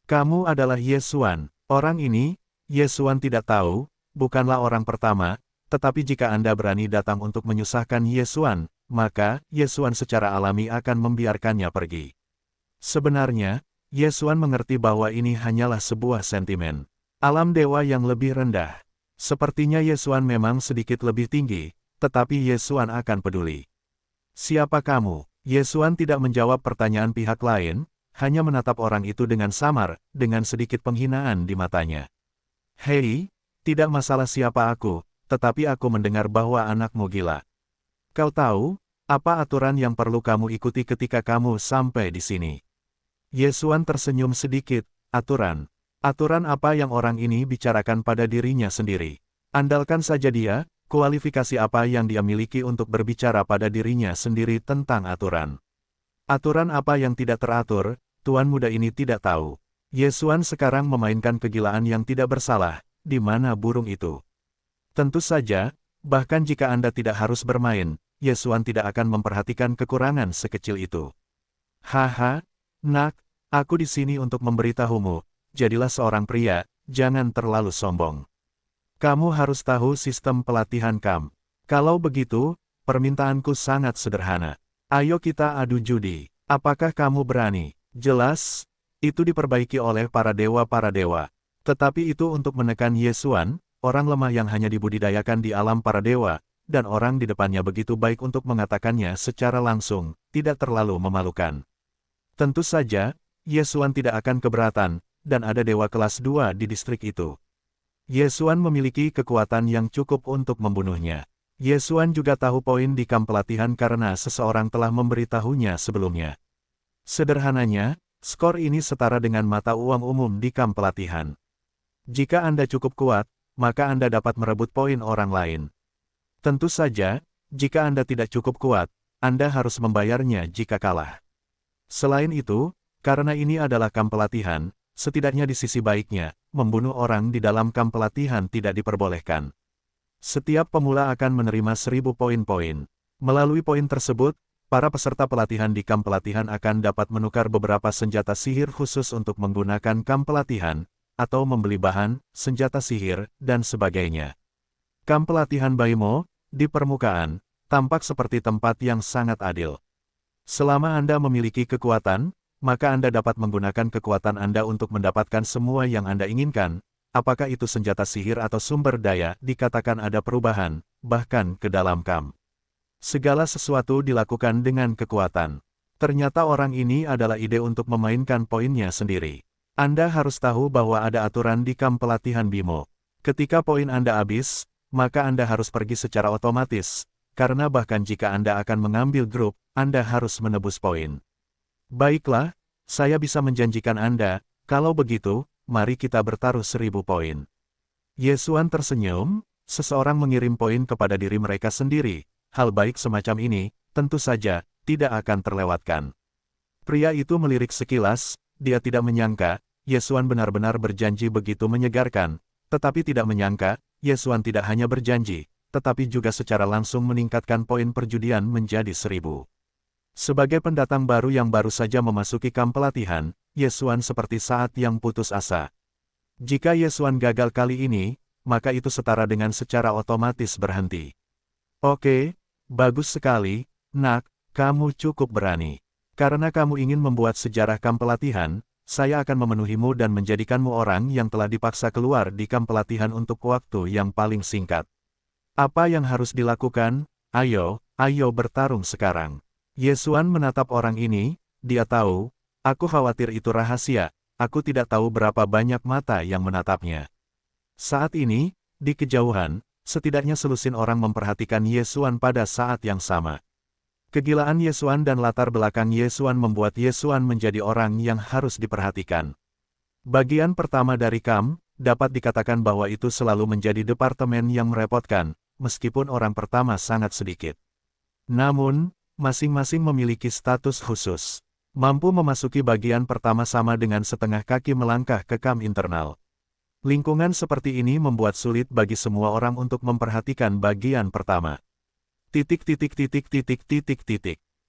Kamu adalah Yesuan. Orang ini, Yesuan tidak tahu, bukanlah orang pertama, tetapi jika Anda berani datang untuk menyusahkan Yesuan, maka Yesuan secara alami akan membiarkannya pergi. Sebenarnya, Yesuan mengerti bahwa ini hanyalah sebuah sentimen. Alam dewa yang lebih rendah. Sepertinya Yesuan memang sedikit lebih tinggi, tetapi Yesuan akan peduli. Siapa kamu? Yesuan tidak menjawab pertanyaan pihak lain, hanya menatap orang itu dengan samar, dengan sedikit penghinaan di matanya. Hei, tidak masalah siapa aku, tetapi aku mendengar bahwa anakmu gila. Kau tahu, apa aturan yang perlu kamu ikuti ketika kamu sampai di sini? Yesuan tersenyum sedikit. Aturan. Aturan apa yang orang ini bicarakan pada dirinya sendiri? Andalkan saja dia, kualifikasi apa yang dia miliki untuk berbicara pada dirinya sendiri tentang aturan. Aturan apa yang tidak teratur, tuan muda ini tidak tahu. Yesuan sekarang memainkan kegilaan yang tidak bersalah, di mana burung itu. Tentu saja, bahkan jika Anda tidak harus bermain, Yesuan tidak akan memperhatikan kekurangan sekecil itu. Haha, nak, aku di sini untuk memberitahumu, jadilah seorang pria, jangan terlalu sombong. Kamu harus tahu sistem pelatihan kamp. Kalau begitu, permintaanku sangat sederhana. Ayo kita adu judi. Apakah kamu berani? Jelas, Itu diperbaiki oleh para dewa. Tetapi itu untuk menekan Ye Xuan, orang lemah yang hanya dibudidayakan di alam para dewa, dan orang di depannya begitu baik untuk mengatakannya secara langsung, tidak terlalu memalukan. Tentu saja, Ye Xuan tidak akan keberatan, dan ada dewa kelas 2 di distrik itu. Ye Xuan memiliki kekuatan yang cukup untuk membunuhnya. Ye Xuan juga tahu poin di kamp pelatihan karena seseorang telah memberitahunya sebelumnya. Sederhananya, skor ini setara dengan mata uang umum di kamp pelatihan. Jika Anda cukup kuat, maka Anda dapat merebut poin orang lain. Tentu saja, jika Anda tidak cukup kuat, Anda harus membayarnya jika kalah. Selain itu, karena ini adalah kamp pelatihan, setidaknya di sisi baiknya, membunuh orang di dalam kamp pelatihan tidak diperbolehkan. Setiap pemula akan menerima 1000 poin-poin. Melalui poin tersebut, para peserta pelatihan di kamp pelatihan akan dapat menukar beberapa senjata sihir khusus untuk menggunakan kamp pelatihan, atau membeli bahan, senjata sihir, dan sebagainya. Kamp pelatihan Baimo, di permukaan, tampak seperti tempat yang sangat adil. Selama Anda memiliki kekuatan, maka Anda dapat menggunakan kekuatan Anda untuk mendapatkan semua yang Anda inginkan, apakah itu senjata sihir atau sumber daya, dikatakan ada perubahan, bahkan ke dalam kamp. Segala sesuatu dilakukan dengan kekuatan. Ternyata orang ini adalah ide untuk memainkan poinnya sendiri. Anda harus tahu bahwa ada aturan di kamp pelatihan Bimo. Ketika poin Anda habis, maka Anda harus pergi secara otomatis, karena bahkan jika Anda akan mengambil grup, Anda harus menebus poin. Baiklah, saya bisa menjanjikan Anda, kalau begitu, mari kita bertaruh 1000 poin. Ye Xuan tersenyum, seseorang mengirim poin kepada diri mereka sendiri. Hal baik semacam ini, tentu saja, tidak akan terlewatkan. Pria itu melirik sekilas, dia tidak menyangka, Ye Xuan benar-benar berjanji begitu menyegarkan, tetapi tidak menyangka, Ye Xuan tidak hanya berjanji, tetapi juga secara langsung meningkatkan poin perjudian menjadi 1000. Sebagai pendatang baru yang baru saja memasuki kamp pelatihan, Ye Xuan seperti saat yang putus asa. Jika Ye Xuan gagal kali ini, maka itu setara dengan secara otomatis berhenti. Oke, bagus sekali, nak, kamu cukup berani. Karena kamu ingin membuat sejarah kamp pelatihan, saya akan memenuhimu dan menjadikanmu orang yang telah dipaksa keluar di kamp pelatihan untuk waktu yang paling singkat. Apa yang harus dilakukan? Ayo bertarung sekarang. Ye Xuan menatap orang ini, dia tahu, aku khawatir itu rahasia, aku tidak tahu berapa banyak mata yang menatapnya. Saat ini, di kejauhan, setidaknya selusin orang memperhatikan Ye Xuan pada saat yang sama. Kegilaan Ye Xuan dan latar belakang Ye Xuan membuat Ye Xuan menjadi orang yang harus diperhatikan. Bagian pertama dari kamp, dapat dikatakan bahwa itu selalu menjadi departemen yang merepotkan, meskipun orang pertama sangat sedikit. Namun, masing-masing memiliki status khusus. Mampu memasuki bagian pertama sama dengan setengah kaki melangkah ke kamp internal. Lingkungan seperti ini membuat sulit bagi semua orang untuk memperhatikan bagian pertama.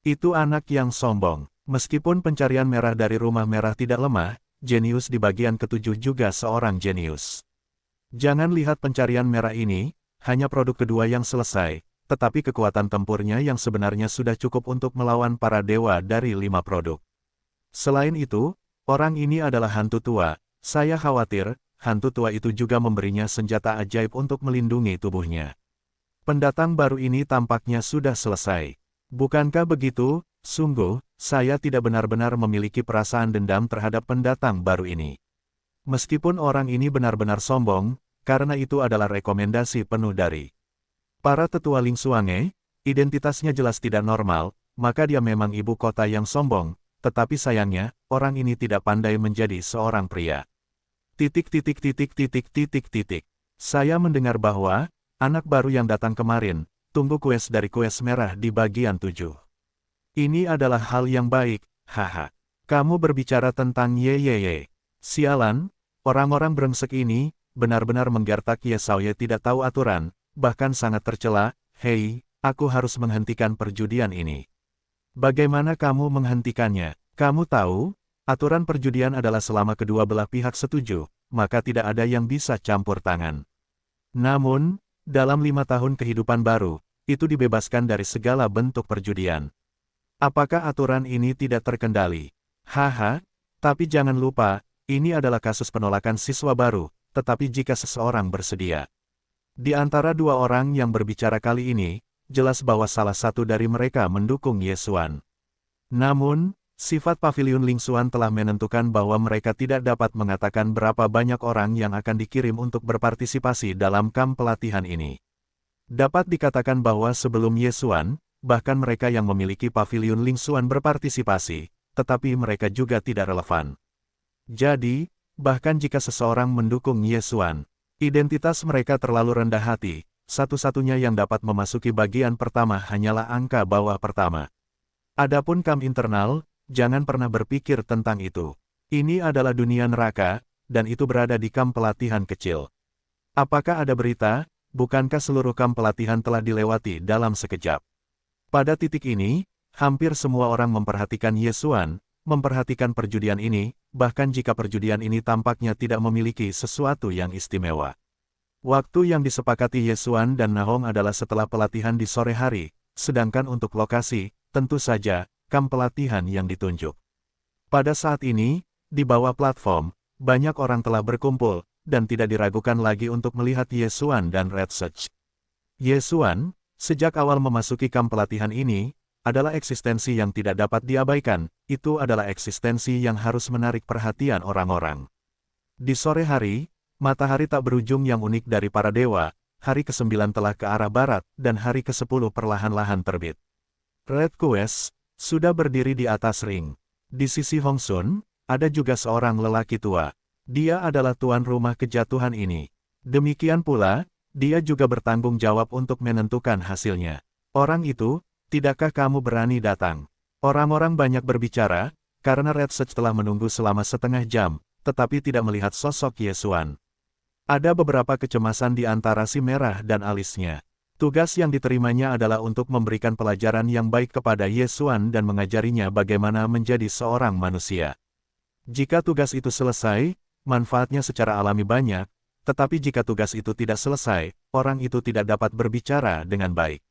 Itu anak yang sombong. Meskipun pencarian merah dari rumah merah tidak lemah, jenius di bagian ketujuh juga seorang jenius. Jangan lihat pencarian merah ini, hanya produk kedua yang selesai, tetapi kekuatan tempurnya yang sebenarnya sudah cukup untuk melawan para dewa dari 5 produk. Selain itu, orang ini adalah hantu tua, saya khawatir, hantu tua itu juga memberinya senjata ajaib untuk melindungi tubuhnya. Pendatang baru ini tampaknya sudah selesai. Bukankah begitu? Sungguh, saya tidak benar-benar memiliki perasaan dendam terhadap pendatang baru ini. Meskipun orang ini benar-benar sombong, karena itu adalah rekomendasi penuh dari para tetua Ling Xuange, identitasnya jelas tidak normal, maka dia memang ibu kota yang sombong, tetapi sayangnya, orang ini tidak pandai menjadi seorang pria. Saya mendengar bahwa, anak baru yang datang kemarin, tunggu kues dari kues merah di bagian 7. Ini adalah hal yang baik, haha. Kamu berbicara tentang Ye. Sialan, orang-orang brengsek ini, benar-benar menggertak Ye Xiaoye tidak tahu aturan, bahkan sangat tercela, hei, aku harus menghentikan perjudian ini. Bagaimana kamu menghentikannya? Kamu tahu, aturan perjudian adalah selama kedua belah pihak setuju, maka tidak ada yang bisa campur tangan. Namun, dalam 5 tahun kehidupan baru, itu dibebaskan dari segala bentuk perjudian. Apakah aturan ini tidak terkendali? Haha, Tapi jangan lupa, ini adalah kasus penolakan siswa baru, tetapi jika seseorang bersedia. Di antara dua orang yang berbicara kali ini, jelas bahwa salah satu dari mereka mendukung Ye Xuan. Namun, sifat Paviliun Ling Xuan telah menentukan bahwa mereka tidak dapat mengatakan berapa banyak orang yang akan dikirim untuk berpartisipasi dalam kamp pelatihan ini. Dapat dikatakan bahwa sebelum Ye Xuan, bahkan mereka yang memiliki Paviliun Ling Xuan berpartisipasi, tetapi mereka juga tidak relevan. Jadi, bahkan jika seseorang mendukung Ye Xuan, identitas mereka terlalu rendah hati, satu-satunya yang dapat memasuki bagian pertama hanyalah angka bawah pertama. Adapun kamp internal, jangan pernah berpikir tentang itu. Ini adalah dunia neraka, dan itu berada di kamp pelatihan kecil. Apakah ada berita? Bukankah seluruh kamp pelatihan telah dilewati dalam sekejap? Pada titik ini, hampir semua orang memperhatikan Ye Xuan, memperhatikan perjudian ini, bahkan jika perjudian ini tampaknya tidak memiliki sesuatu yang istimewa. Waktu yang disepakati Ye Xuan dan Na Hong adalah setelah pelatihan di sore hari, sedangkan untuk lokasi, tentu saja, kamp pelatihan yang ditunjuk. Pada saat ini, di bawah platform, banyak orang telah berkumpul, dan tidak diragukan lagi untuk melihat Ye Xuan dan Red Search. Ye Xuan, sejak awal memasuki kamp pelatihan ini, adalah eksistensi yang tidak dapat diabaikan, itu adalah eksistensi yang harus menarik perhatian orang-orang. Di sore hari, matahari tak berujung yang unik dari para dewa, hari ke-9 telah ke arah barat, dan hari ke-10 perlahan-lahan terbit. Red Quest sudah berdiri di atas ring. Di sisi Hong Sun, ada juga seorang lelaki tua. Dia adalah tuan rumah kejatuhan ini. Demikian pula, dia juga bertanggung jawab untuk menentukan hasilnya. Orang itu, tidakkah kamu berani datang? Orang-orang banyak berbicara, karena Red Search telah menunggu selama setengah jam, tetapi tidak melihat sosok Ye Xuan. Ada beberapa kecemasan di antara si merah dan alisnya. Tugas yang diterimanya adalah untuk memberikan pelajaran yang baik kepada Ye Xuan dan mengajarinya bagaimana menjadi seorang manusia. Jika tugas itu selesai, manfaatnya secara alami banyak, tetapi jika tugas itu tidak selesai, orang itu tidak dapat berbicara dengan baik.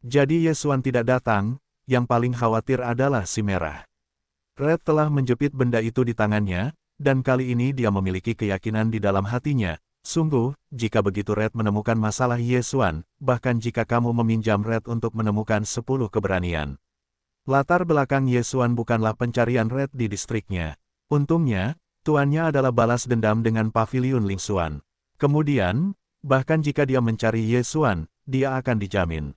Jadi Ye Xuan tidak datang, yang paling khawatir adalah si merah. Red telah menjepit benda itu di tangannya, dan kali ini dia memiliki keyakinan di dalam hatinya. Sungguh, jika begitu Red menemukan masalah Ye Xuan, bahkan jika kamu meminjam Red untuk menemukan 10 keberanian. Latar belakang Ye Xuan bukanlah pencarian Red di distriknya. Untungnya, tuannya adalah balas dendam dengan Paviliun Ling Xuan. Kemudian, bahkan jika dia mencari Ye Xuan, dia akan dijamin.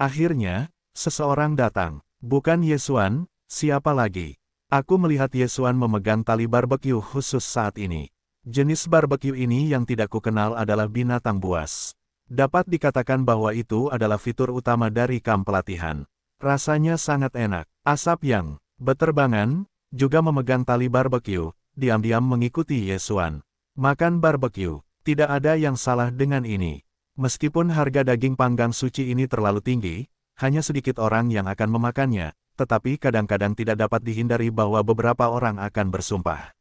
Akhirnya, seseorang datang. Bukan Ye Xuan, siapa lagi? Aku melihat Ye Xuan memegang tali barbeque khusus saat ini. Jenis barbeque ini yang tidak kukenal adalah binatang buas. Dapat dikatakan bahwa itu adalah fitur utama dari kamp pelatihan. Rasanya sangat enak. Asap yang beterbangan, juga memegang tali barbeque, diam-diam mengikuti Ye Xuan. Makan barbeque, tidak ada yang salah dengan ini. Meskipun harga daging panggang suci ini terlalu tinggi, hanya sedikit orang yang akan memakannya, tetapi kadang-kadang tidak dapat dihindari bahwa beberapa orang akan bersumpah.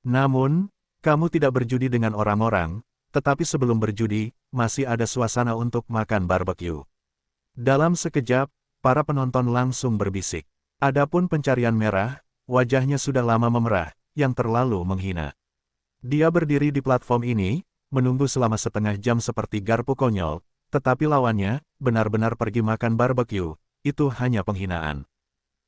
Namun, kamu tidak berjudi dengan orang-orang, tetapi sebelum berjudi, masih ada suasana untuk makan barbeque. Dalam sekejap, para penonton langsung berbisik. Adapun pencarian merah, wajahnya sudah lama memerah, yang terlalu menghina. Dia berdiri di platform ini, menunggu selama setengah jam seperti garpu konyol, tetapi lawannya, benar-benar pergi makan barbeque, itu hanya penghinaan.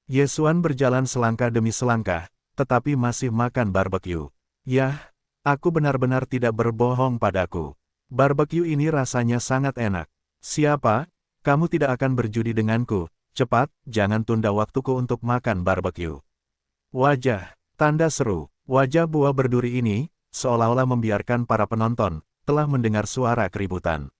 Ye Xuan berjalan selangkah demi selangkah, tetapi masih makan barbeque. Yah, aku benar-benar tidak berbohong padaku. Barbeque ini rasanya sangat enak. Siapa? Kamu tidak akan berjudi denganku. Cepat, jangan tunda waktuku untuk makan barbeque. Wajah, tanda seru. Wajah buah berduri ini, seolah-olah membiarkan para penonton, telah mendengar suara keributan.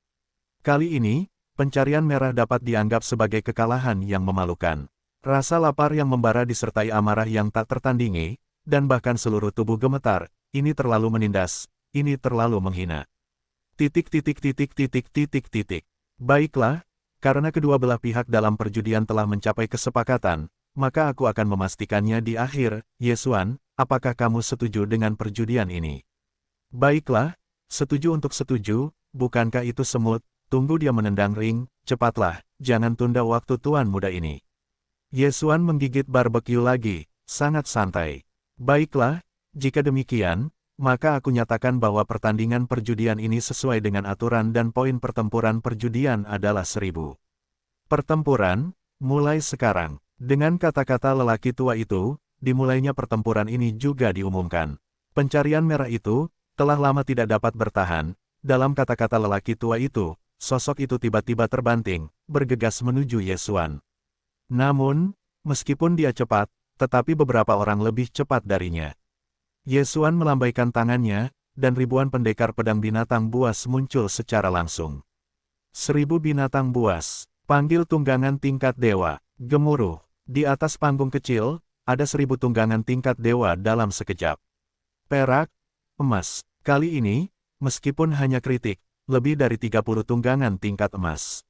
Kali ini, pencarian merah dapat dianggap sebagai kekalahan yang memalukan. Rasa lapar yang membara disertai amarah yang tak tertandingi, dan bahkan seluruh tubuh gemetar. Ini terlalu menindas, ini terlalu menghina. Baiklah, karena kedua belah pihak dalam perjudian telah mencapai kesepakatan, maka aku akan memastikannya di akhir. Ye Xuan, apakah kamu setuju dengan perjudian ini? Baiklah, setuju untuk setuju, bukankah itu semut? Tunggu dia menendang ring, cepatlah, jangan tunda waktu tuan muda ini. Ye Xuan menggigit barbeque lagi, sangat santai. Baiklah, jika demikian, maka aku nyatakan bahwa pertandingan perjudian ini sesuai dengan aturan dan poin pertempuran perjudian adalah 1000. Pertempuran, mulai sekarang. Dengan kata-kata lelaki tua itu, dimulainya pertempuran ini juga diumumkan. Pencarian merah itu, telah lama tidak dapat bertahan. Dalam kata-kata lelaki tua itu, sosok itu tiba-tiba terbanting, bergegas menuju Yesuan. Namun, meskipun dia cepat, tetapi beberapa orang lebih cepat darinya. Yesuan melambaikan tangannya, dan ribuan pendekar pedang binatang buas muncul secara langsung. 1000 binatang buas, panggil tunggangan tingkat dewa, gemuruh. Di atas panggung kecil, ada 1000 tunggangan tingkat dewa dalam sekejap. Perak, emas, kali ini, meskipun hanya kritik, lebih dari 30 tunggangan tingkat emas.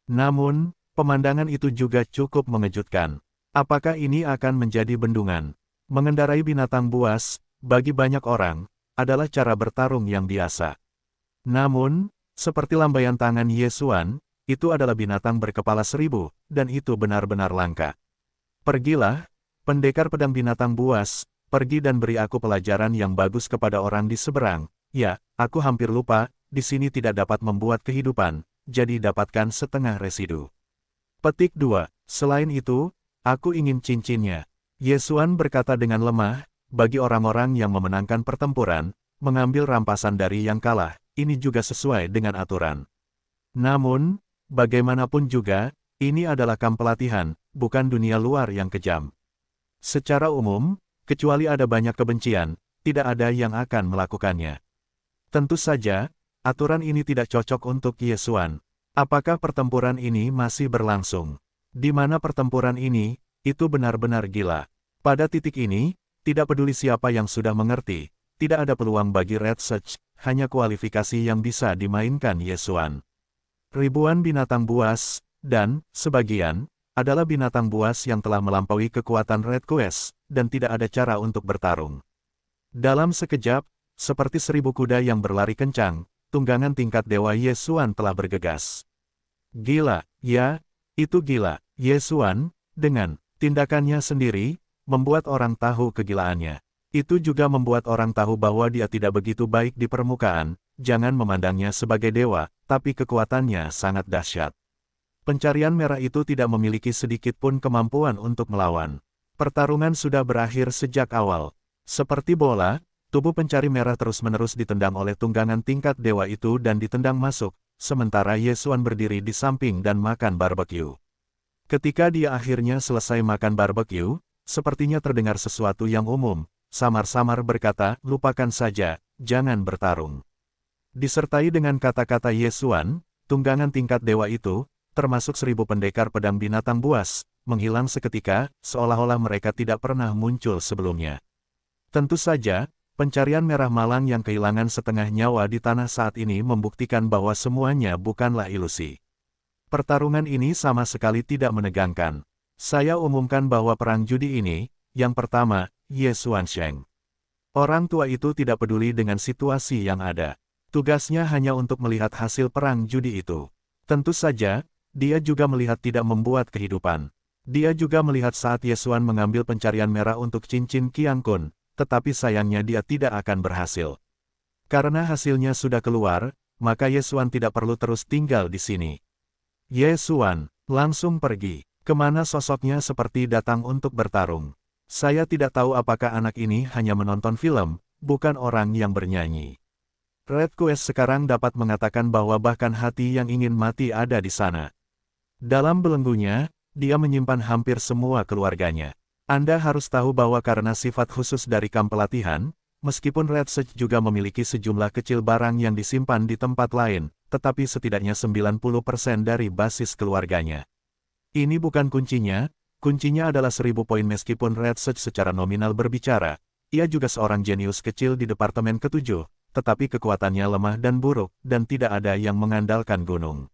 Namun, pemandangan itu juga cukup mengejutkan. Apakah ini akan menjadi bendungan? Mengendarai binatang buas, bagi banyak orang, adalah cara bertarung yang biasa. Namun, seperti lambaian tangan Yesuan, itu adalah binatang berkepala 1000, dan itu benar-benar langka. Pergilah, pendekar pedang binatang buas, pergi dan beri aku pelajaran yang bagus kepada orang di seberang. Ya, aku hampir lupa, di sini tidak dapat membuat kehidupan, jadi dapatkan setengah residu. Petik 2. Selain itu, aku ingin cincinnya. Yesuan berkata dengan lemah, bagi orang-orang yang memenangkan pertempuran, mengambil rampasan dari yang kalah, ini juga sesuai dengan aturan. Namun, bagaimanapun juga, ini adalah kamp pelatihan, bukan dunia luar yang kejam. Secara umum, kecuali ada banyak kebencian, tidak ada yang akan melakukannya. Tentu saja, aturan ini tidak cocok untuk Yesuan. Apakah pertempuran ini masih berlangsung? Di mana pertempuran ini, itu benar-benar gila. Pada titik ini, tidak peduli siapa yang sudah mengerti, tidak ada peluang bagi Red Search, hanya kualifikasi yang bisa dimainkan Yesuan. Ribuan binatang buas, dan, sebagian, adalah binatang buas yang telah melampaui kekuatan Red Quest, dan tidak ada cara untuk bertarung. Dalam sekejap, seperti 1000 kuda yang berlari kencang, tunggangan tingkat dewa Yesuan telah bergegas. Gila, ya, itu gila. Yesuan, dengan tindakannya sendiri, membuat orang tahu kegilaannya. Itu juga membuat orang tahu bahwa dia tidak begitu baik di permukaan, jangan memandangnya sebagai dewa, tapi kekuatannya sangat dahsyat. Pencarian merah itu tidak memiliki sedikit pun kemampuan untuk melawan. Pertarungan sudah berakhir sejak awal. Seperti bola, tubuh pencari merah terus-menerus ditendang oleh tunggangan tingkat dewa itu dan ditendang masuk, sementara Yesuan berdiri di samping dan makan barbecue. Ketika dia akhirnya selesai makan barbecue, sepertinya terdengar sesuatu yang umum, samar-samar berkata, lupakan saja, jangan bertarung. Disertai dengan kata-kata Yesuan, tunggangan tingkat dewa itu, termasuk 1000 pendekar pedang binatang buas, menghilang seketika, seolah-olah mereka tidak pernah muncul sebelumnya. Tentu saja, pencarian merah malang yang kehilangan setengah nyawa di tanah saat ini membuktikan bahwa semuanya bukanlah ilusi. Pertarungan ini sama sekali tidak menegangkan. Saya umumkan bahwa perang judi ini, yang pertama, Yesuan Sheng. Orang tua itu tidak peduli dengan situasi yang ada. Tugasnya hanya untuk melihat hasil perang judi itu. Tentu saja, dia juga melihat tidak membuat kehidupan. Dia juga melihat saat Yesuan mengambil pencarian merah untuk cincin Qiang Kun, tetapi sayangnya dia tidak akan berhasil. Karena hasilnya sudah keluar, maka Yesuan tidak perlu terus tinggal di sini. Yesuan langsung pergi. Kemana sosoknya seperti datang untuk bertarung. Saya tidak tahu apakah anak ini hanya menonton film, bukan orang yang bernyanyi. Red Quest sekarang dapat mengatakan bahwa bahkan hati yang ingin mati ada di sana. Dalam belenggunya, dia menyimpan hampir semua keluarganya. Anda harus tahu bahwa karena sifat khusus dari kamp pelatihan, meskipun Red Search juga memiliki sejumlah kecil barang yang disimpan di tempat lain, tetapi setidaknya 90% dari basis keluarganya. Ini bukan kuncinya adalah 1000 poin meskipun Red Search secara nominal berbicara, ia juga seorang jenius kecil di Departemen ke-7, tetapi kekuatannya lemah dan buruk, dan tidak ada yang mengandalkan gunung.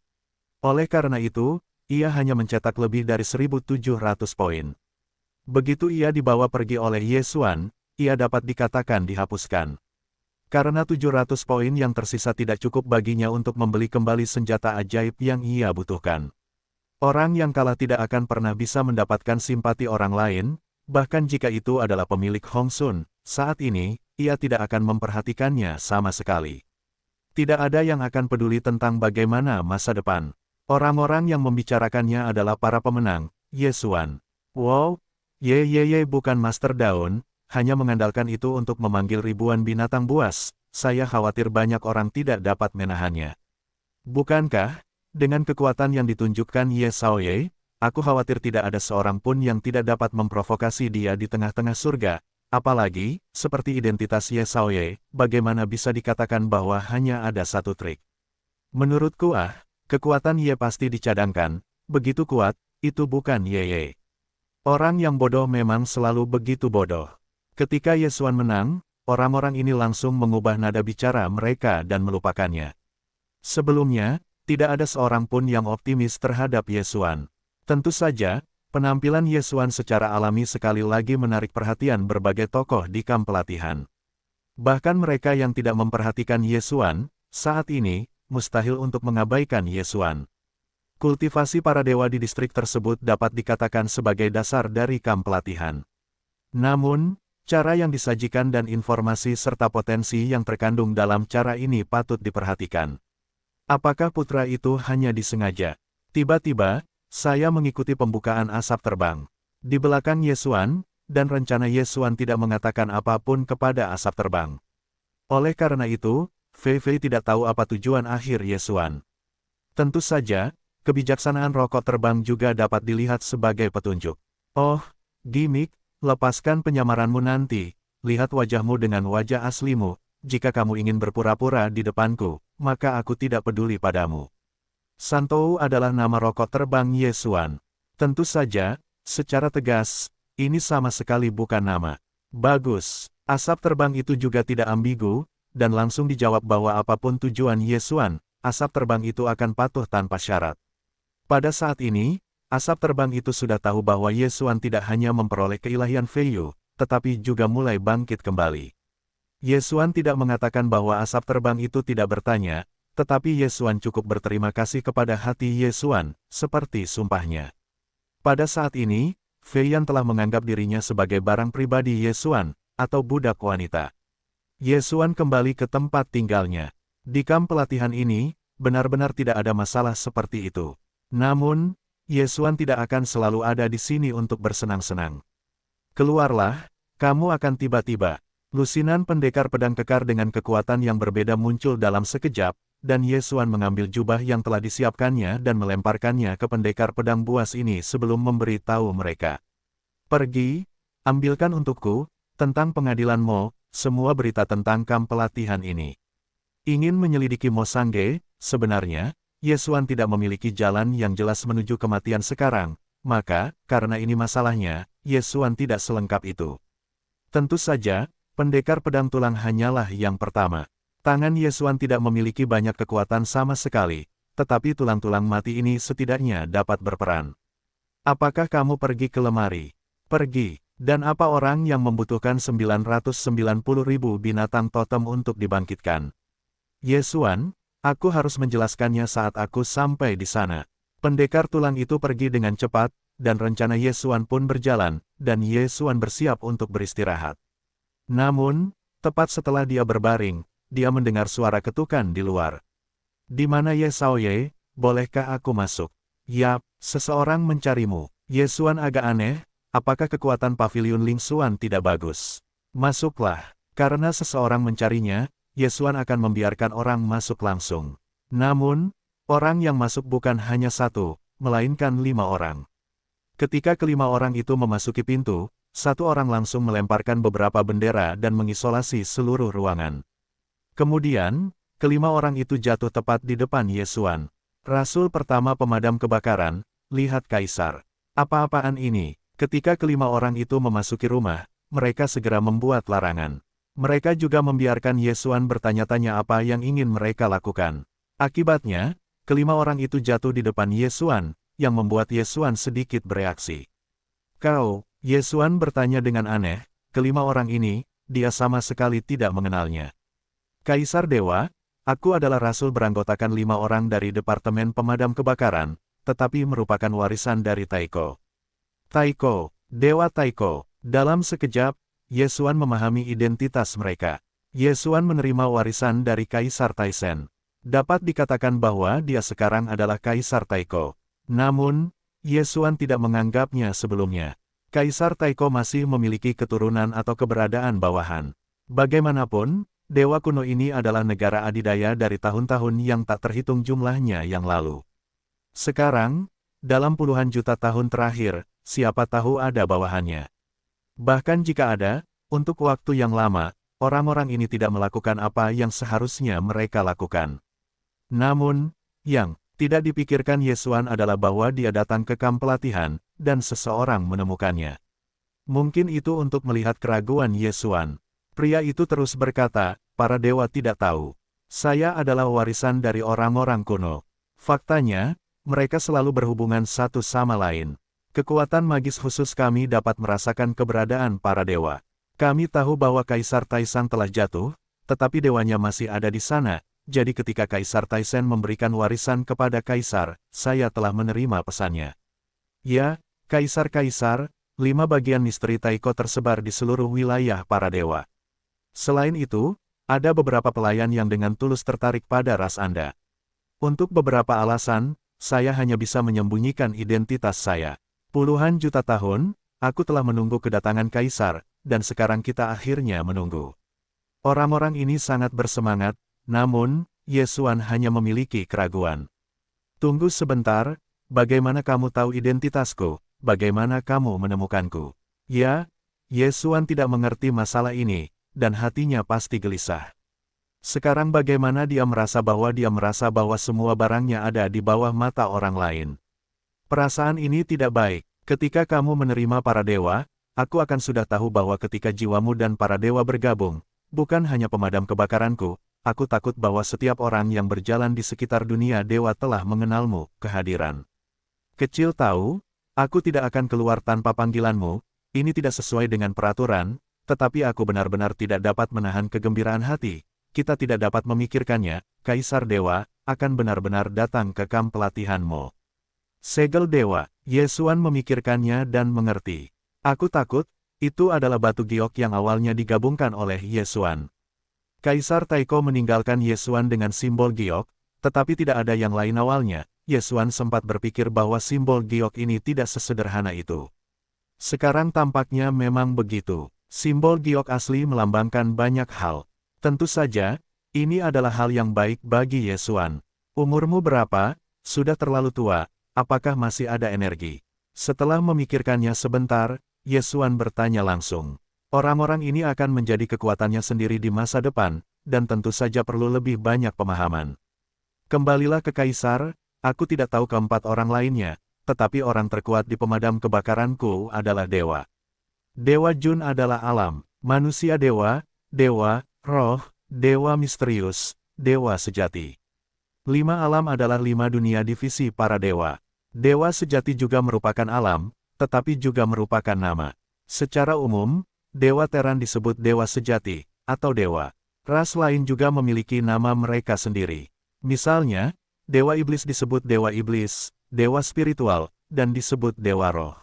Oleh karena itu, ia hanya mencetak lebih dari 1700 poin. Begitu ia dibawa pergi oleh Yesuan, ia dapat dikatakan dihapuskan. Karena 700 poin yang tersisa tidak cukup baginya untuk membeli kembali senjata ajaib yang ia butuhkan. Orang yang kalah tidak akan pernah bisa mendapatkan simpati orang lain, Bahkan jika itu adalah pemilik Hong Sun, saat ini, ia tidak akan memperhatikannya sama sekali. Tidak ada yang akan peduli tentang bagaimana masa depan. Orang-orang yang membicarakannya adalah para pemenang, Ye Xuan. Wow, Ye bukan Master Daun, hanya mengandalkan itu untuk memanggil ribuan binatang buas, saya khawatir banyak orang tidak dapat menahannya. Bukankah, dengan kekuatan yang ditunjukkan Ye Xiaoye, aku khawatir tidak ada seorang pun yang tidak dapat memprovokasi dia di tengah-tengah surga, apalagi, seperti identitas Ye Xiaoye, bagaimana bisa dikatakan bahwa hanya ada satu trik. Menurutku kekuatan Ye pasti dicadangkan, begitu kuat, itu bukan Ye. Orang yang bodoh memang selalu begitu bodoh. Ketika Ye Xuan menang, orang-orang ini langsung mengubah nada bicara mereka dan melupakannya. Sebelumnya, tidak ada seorang pun yang optimis terhadap Ye Xuan. Tentu saja, penampilan Ye Xuan secara alami sekali lagi menarik perhatian berbagai tokoh di kamp pelatihan. Bahkan mereka yang tidak memperhatikan Ye Xuan, saat ini, mustahil untuk mengabaikan Ye Xuan. Kultivasi para dewa di distrik tersebut dapat dikatakan sebagai dasar dari kamp pelatihan. Namun, cara yang disajikan dan informasi serta potensi yang terkandung dalam cara ini patut diperhatikan. Apakah putra itu hanya disengaja? Tiba-tiba, saya mengikuti pembukaan asap terbang. Di belakang Ye Xuan, dan rencana Ye Xuan tidak mengatakan apapun kepada asap terbang. Oleh karena itu, Fei Fei tidak tahu apa tujuan akhir Ye Xuan. Tentu saja, kebijaksanaan rokok terbang juga dapat dilihat sebagai petunjuk. Oh, gimik, lepaskan penyamaranmu nanti, lihat wajahmu dengan wajah aslimu. Jika kamu ingin berpura-pura di depanku, maka aku tidak peduli padamu. Santou adalah nama rokok terbang Ye Xuan. Tentu saja, secara tegas, ini sama sekali bukan nama. Bagus, asap terbang itu juga tidak ambigu, dan langsung dijawab bahwa apapun tujuan Ye Xuan, asap terbang itu akan patuh tanpa syarat. Pada saat ini, asap terbang itu sudah tahu bahwa Ye Xuan tidak hanya memperoleh keilahian Feiyu, tetapi juga mulai bangkit kembali. Ye Xuan tidak mengatakan bahwa asap terbang itu tidak bertanya, tetapi Ye Xuan cukup berterima kasih kepada hati Ye Xuan, seperti sumpahnya. Pada saat ini, Fei Yan telah menganggap dirinya sebagai barang pribadi Ye Xuan, atau budak wanita. Ye Xuan kembali ke tempat tinggalnya. Di kamp pelatihan ini, benar-benar tidak ada masalah seperti itu. Namun, Ye Xuan tidak akan selalu ada di sini untuk bersenang-senang. Keluarlah, kamu akan tiba-tiba. Lusinan pendekar pedang kekar dengan kekuatan yang berbeda muncul dalam sekejap, dan Ye Xuan mengambil jubah yang telah disiapkannya dan melemparkannya ke pendekar pedang buas ini sebelum memberi tahu mereka. Pergi, ambilkan untukku, tentang pengadilan Mo, semua berita tentang kamp pelatihan ini. Ingin menyelidiki Mo Sangge, sebenarnya, Ye Xuan tidak memiliki jalan yang jelas menuju kematian sekarang, maka, karena ini masalahnya, Ye Xuan tidak selengkap itu. Tentu saja, pendekar pedang tulang hanyalah yang pertama. Tangan Ye Xuan tidak memiliki banyak kekuatan sama sekali, tetapi tulang-tulang mati ini setidaknya dapat berperan. Apakah kamu pergi ke lemari? Pergi. Dan apa orang yang membutuhkan 990.000 binatang totem untuk dibangkitkan? Ye Xuan, aku harus menjelaskannya saat aku sampai di sana. Pendekar tulang itu pergi dengan cepat, dan rencana Ye Xuan pun berjalan, dan Ye Xuan bersiap untuk beristirahat. Namun, tepat setelah dia berbaring, dia mendengar suara ketukan di luar. Di mana Ye Xiaoye, bolehkah aku masuk? Yap, seseorang mencarimu. Ye Xuan agak aneh, apakah kekuatan pavilion Ling Xuan tidak bagus? Masuklah, karena seseorang mencarinya, Ye Xuan akan membiarkan orang masuk langsung. Namun, orang yang masuk bukan hanya satu, melainkan 5 orang. Ketika kelima orang itu memasuki pintu, satu orang langsung melemparkan beberapa bendera dan mengisolasi seluruh ruangan. Kemudian, kelima orang itu jatuh tepat di depan Ye Xuan. Rasul pertama pemadam kebakaran, lihat Kaisar. Apa-apaan ini? Ketika kelima orang itu memasuki rumah, mereka segera membuat larangan. Mereka juga membiarkan Ye Xuan bertanya-tanya apa yang ingin mereka lakukan. Akibatnya, kelima orang itu jatuh di depan Ye Xuan, yang membuat Ye Xuan sedikit bereaksi. Kau, Ye Xuan bertanya dengan aneh, kelima orang ini, dia sama sekali tidak mengenalnya. Kaisar Dewa, aku adalah rasul beranggotakan 5 orang dari Departemen Pemadam Kebakaran, tetapi merupakan warisan dari Taiko. Taiko, Dewa Taiko, Dalam sekejap, Yesuan memahami identitas mereka. Yesuan menerima warisan dari Kaisar Taisen. Dapat dikatakan bahwa dia sekarang adalah Kaisar Taiko. Namun, Yesuan tidak menganggapnya sebelumnya. Kaisar Taiko masih memiliki keturunan atau keberadaan bawahan. Bagaimanapun, dewa kuno ini adalah negara adidaya dari tahun-tahun yang tak terhitung jumlahnya yang lalu. Sekarang, dalam puluhan juta tahun terakhir, siapa tahu ada bawahannya. Bahkan jika ada, untuk waktu yang lama, orang-orang ini tidak melakukan apa yang seharusnya mereka lakukan. Namun, yang tidak dipikirkan Yesuan adalah bahwa dia datang ke kamp pelatihan, dan seseorang menemukannya. Mungkin itu untuk melihat keraguan Yesuan. Pria itu terus berkata, para dewa tidak tahu. Saya adalah warisan dari orang-orang kuno. Faktanya, mereka selalu berhubungan satu sama lain. Kekuatan magis khusus kami dapat merasakan keberadaan para dewa. Kami tahu bahwa Kaisar Taisen telah jatuh, tetapi dewanya masih ada di sana. Jadi ketika Kaisar Taisen memberikan warisan kepada Kaisar, saya telah menerima pesannya. Ya, Kaisar-Kaisar, 5 bagian misteri Taiko tersebar di seluruh wilayah para dewa. Selain itu, ada beberapa pelayan yang dengan tulus tertarik pada ras Anda. Untuk beberapa alasan, saya hanya bisa menyembunyikan identitas saya. Puluhan juta tahun, aku telah menunggu kedatangan Kaisar, dan sekarang kita akhirnya menunggu. Orang-orang ini sangat bersemangat, namun, Yesuan hanya memiliki keraguan. Tunggu sebentar, bagaimana kamu tahu identitasku, bagaimana kamu menemukanku? Ya, Yesuan tidak mengerti masalah ini, dan hatinya pasti gelisah. Sekarang bagaimana dia merasa bahwa semua barangnya ada di bawah mata orang lain. Perasaan ini tidak baik. Ketika kamu menerima para dewa, aku akan sudah tahu bahwa ketika jiwamu dan para dewa bergabung, bukan hanya pemadam kebakaranku, aku takut bahwa setiap orang yang berjalan di sekitar dunia dewa telah mengenalmu, kehadiran. Kecil tahu, aku tidak akan keluar tanpa panggilanmu, ini tidak sesuai dengan peraturan, tetapi aku benar-benar tidak dapat menahan kegembiraan hati, kita tidak dapat memikirkannya, Kaisar Dewa, akan benar-benar datang ke kamp pelatihanmu. Segel Dewa, Yesuan memikirkannya dan mengerti. Aku takut, itu adalah batu giok yang awalnya digabungkan oleh Yesuan. Kaisar Taiko meninggalkan Yesuan dengan simbol giok, tetapi tidak ada yang lain awalnya. Yesuan sempat berpikir bahwa simbol giok ini tidak sesederhana itu. Sekarang tampaknya memang begitu. Simbol giok asli melambangkan banyak hal. Tentu saja, ini adalah hal yang baik bagi Yesuan. Umurmu berapa? Sudah terlalu tua, apakah masih ada energi? Setelah memikirkannya sebentar, Yesuan bertanya langsung. Orang-orang ini akan menjadi kekuatannya sendiri di masa depan, dan tentu saja perlu lebih banyak pemahaman. Kembalilah ke Kaisar, aku tidak tahu keempat orang lainnya, tetapi orang terkuat di pemadam kebakaranku adalah dewa. Dewa Jun adalah alam, manusia dewa, dewa, roh, dewa misterius, dewa sejati. 5 alam adalah 5 dunia divisi para dewa. Dewa sejati juga merupakan alam, tetapi juga merupakan nama. Secara umum, Dewa Teran disebut Dewa Sejati, atau Dewa. Ras lain juga memiliki nama mereka sendiri. Misalnya, Dewa Iblis disebut Dewa Iblis, Dewa Spiritual, dan disebut Dewa Roh.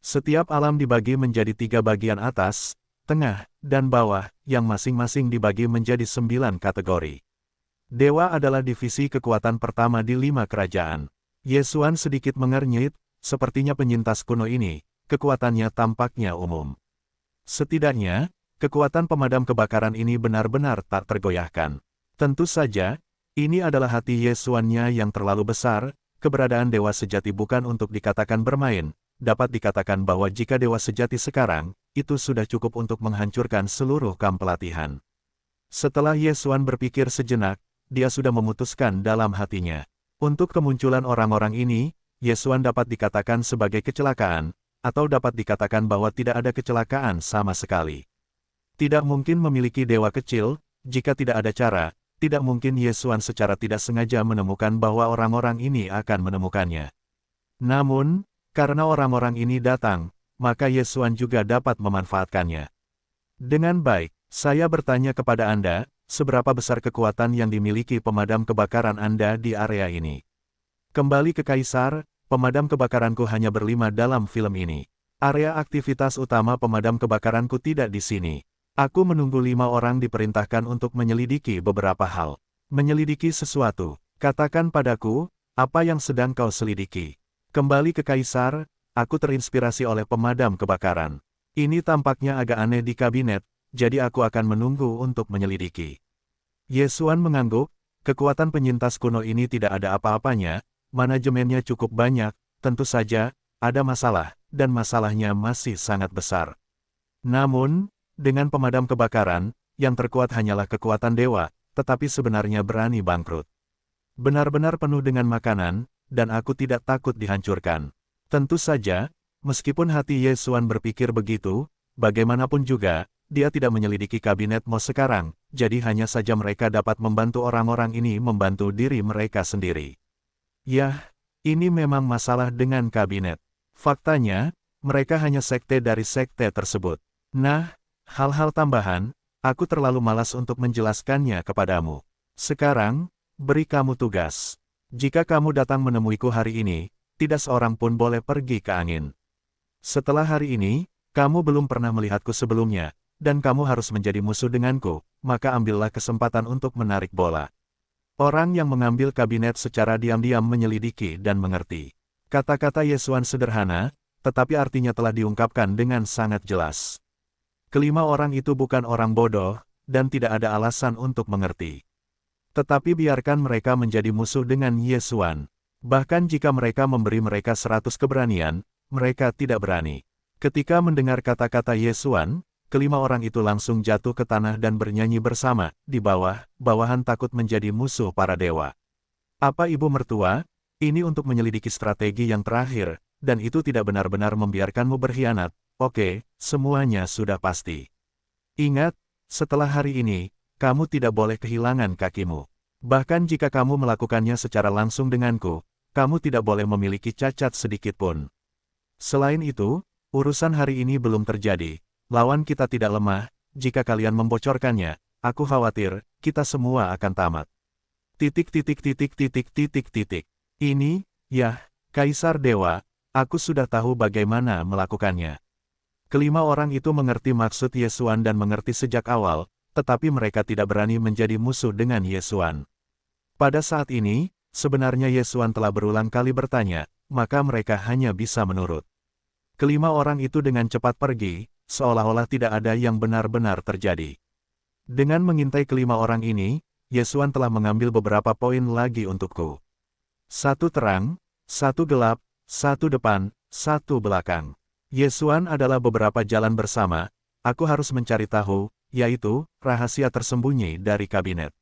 Setiap alam dibagi menjadi 3 bagian atas, tengah, dan bawah, yang masing-masing dibagi menjadi 9 kategori. Dewa adalah divisi kekuatan pertama di 5 kerajaan. Yesuan sedikit mengernyit, sepertinya penyintas kuno ini, kekuatannya tampaknya umum. Setidaknya, kekuatan pemadam kebakaran ini benar-benar tak tergoyahkan. Tentu saja, ini adalah hati Yesuannya yang terlalu besar, keberadaan Dewa Sejati bukan untuk dikatakan bermain, dapat dikatakan bahwa jika Dewa Sejati sekarang, itu sudah cukup untuk menghancurkan seluruh kamp pelatihan. Setelah Yesuan berpikir sejenak, dia sudah memutuskan dalam hatinya. Untuk kemunculan orang-orang ini, Yesuan dapat dikatakan sebagai kecelakaan, atau dapat dikatakan bahwa tidak ada kecelakaan sama sekali. Tidak mungkin memiliki dewa kecil, jika tidak ada cara, tidak mungkin Yesuan secara tidak sengaja menemukan bahwa orang-orang ini akan menemukannya. Namun, karena orang-orang ini datang, maka Yesuan juga dapat memanfaatkannya. Dengan baik, saya bertanya kepada Anda, seberapa besar kekuatan yang dimiliki pemadam kebakaran Anda di area ini? Kembali ke Kaisar, pemadam kebakaranku hanya berlima dalam film ini. Area aktivitas utama pemadam kebakaranku tidak di sini. Aku menunggu 5 orang diperintahkan untuk menyelidiki beberapa hal. Menyelidiki sesuatu. Katakan padaku, apa yang sedang kau selidiki? Kembali ke Kaisar, aku terinspirasi oleh pemadam kebakaran. Ini tampaknya agak aneh di kabinet, jadi aku akan menunggu untuk menyelidiki. Ye Xuan mengangguk, kekuatan penyintas kuno ini tidak ada apa-apanya, manajemennya cukup banyak, tentu saja, ada masalah, dan masalahnya masih sangat besar. Namun, dengan pemadam kebakaran, yang terkuat hanyalah kekuatan dewa, tetapi sebenarnya berani bangkrut. Benar-benar penuh dengan makanan, dan aku tidak takut dihancurkan. Tentu saja, meskipun hati Ye Xuan berpikir begitu, bagaimanapun juga, dia tidak menyelidiki kabinet Mo sekarang, jadi hanya saja mereka dapat membantu orang-orang ini membantu diri mereka sendiri. Yah, ini memang masalah dengan kabinet. Faktanya, mereka hanya sekte dari sekte tersebut. Nah, hal-hal tambahan, aku terlalu malas untuk menjelaskannya kepadamu. Sekarang, beri kamu tugas. Jika kamu datang menemuiku hari ini, tidak seorang pun boleh pergi ke angin. Setelah hari ini, kamu belum pernah melihatku sebelumnya, dan kamu harus menjadi musuh denganku, maka ambillah kesempatan untuk menarik bola. Orang yang mengambil kabinet secara diam-diam menyelidiki dan mengerti. Kata-kata Ye Xuan sederhana, tetapi artinya telah diungkapkan dengan sangat jelas. Kelima orang itu bukan orang bodoh, dan tidak ada alasan untuk mengerti. Tetapi biarkan mereka menjadi musuh dengan Ye Xuan. Bahkan jika mereka memberi mereka 100 keberanian, mereka tidak berani. Ketika mendengar kata-kata Ye Xuan, kelima orang itu langsung jatuh ke tanah dan bernyanyi bersama, di bawahan takut menjadi musuh para dewa. Apa ibu mertua? Ini untuk menyelidiki strategi yang terakhir, dan itu tidak benar-benar membiarkanmu berkhianat. Oke, semuanya sudah pasti. Ingat, setelah hari ini, kamu tidak boleh kehilangan kakimu. Bahkan jika kamu melakukannya secara langsung denganku, kamu tidak boleh memiliki cacat sedikit pun. Selain itu, urusan hari ini belum terjadi. Lawan kita tidak lemah, jika kalian membocorkannya, aku khawatir, kita semua akan tamat. Ini, ya, Kaisar Dewa, aku sudah tahu bagaimana melakukannya. Kelima orang itu mengerti maksud Ye Xuan dan mengerti sejak awal, tetapi mereka tidak berani menjadi musuh dengan Ye Xuan. Pada saat ini, sebenarnya Ye Xuan telah berulang kali bertanya, maka mereka hanya bisa menurut. Kelima orang itu dengan cepat pergi, seolah-olah tidak ada yang benar-benar terjadi. Dengan mengintai kelima orang ini, Ye Xuan telah mengambil beberapa poin lagi untukku. 1 terang, 1 gelap, 1 depan, 1 belakang. Ye Xuan adalah beberapa jalan bersama, aku harus mencari tahu, yaitu, rahasia tersembunyi dari kabinet.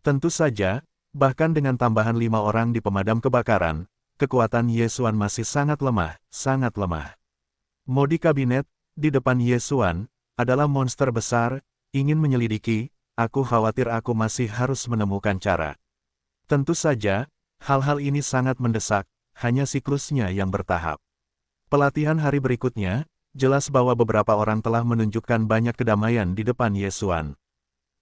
Tentu saja, bahkan dengan tambahan 5 orang di pemadam kebakaran, kekuatan Ye Xuan masih sangat lemah, sangat lemah. Mo di kabinet, di depan Ye Xuan, adalah monster besar, ingin menyelidiki, aku khawatir aku masih harus menemukan cara. Tentu saja, hal-hal ini sangat mendesak, hanya siklusnya yang bertahap. Pelatihan hari berikutnya, jelas bahwa beberapa orang telah menunjukkan banyak kedamaian di depan Ye Xuan.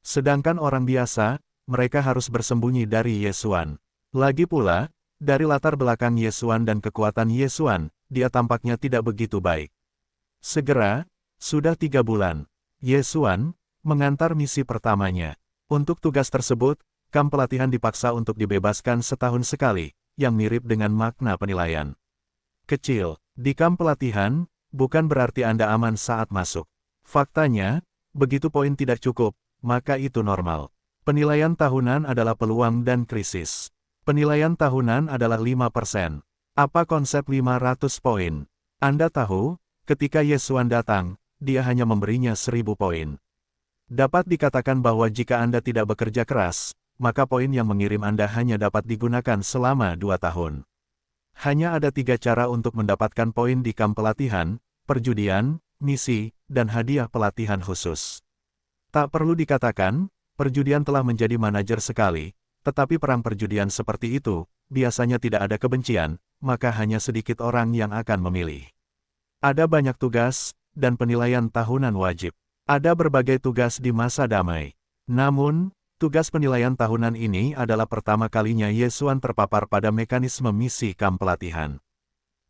Sedangkan orang biasa, mereka harus bersembunyi dari Ye Xuan. Lagi pula, dari latar belakang Ye Xuan dan kekuatan Ye Xuan, dia tampaknya tidak begitu baik. Segera, sudah 3 bulan, Ye Xuan mengantar misi pertamanya. Untuk tugas tersebut, kamp pelatihan dipaksa untuk dibebaskan setahun sekali, yang mirip dengan makna penilaian. Kecil, di kamp pelatihan, bukan berarti Anda aman saat masuk. Faktanya, begitu poin tidak cukup, maka itu normal. Penilaian tahunan adalah peluang dan krisis. Penilaian tahunan adalah 5%. Apa konsep 500 poin? Anda tahu, ketika Ye Xuan datang, dia hanya memberinya 1000 poin. Dapat dikatakan bahwa jika Anda tidak bekerja keras, maka poin yang mengirim Anda hanya dapat digunakan selama 2 tahun. Hanya ada 3 cara untuk mendapatkan poin di kamp pelatihan, perjudian, misi, dan hadiah pelatihan khusus. Tak perlu dikatakan, perjudian telah menjadi manajer sekali, tetapi perang perjudian seperti itu, biasanya tidak ada kebencian, maka hanya sedikit orang yang akan memilih. Ada banyak tugas, dan penilaian tahunan wajib. Ada berbagai tugas di masa damai. Namun, tugas penilaian tahunan ini adalah pertama kalinya Ye Xuan terpapar pada mekanisme misi kamp pelatihan.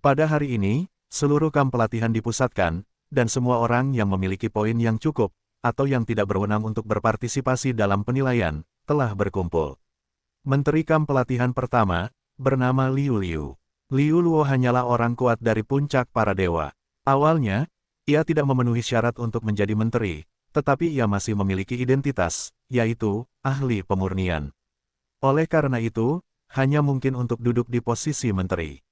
Pada hari ini, Seluruh kamp pelatihan dipusatkan, dan semua orang yang memiliki poin yang cukup, atau yang tidak berwenang untuk berpartisipasi dalam penilaian, telah berkumpul. Menteri kamp pelatihan pertama, bernama Liu Liu. Liu Luo hanyalah orang kuat dari puncak para dewa. Awalnya, ia tidak memenuhi syarat untuk menjadi menteri, tetapi ia masih memiliki identitas, yaitu ahli pemurnian. Oleh karena itu, hanya mungkin untuk duduk di posisi menteri.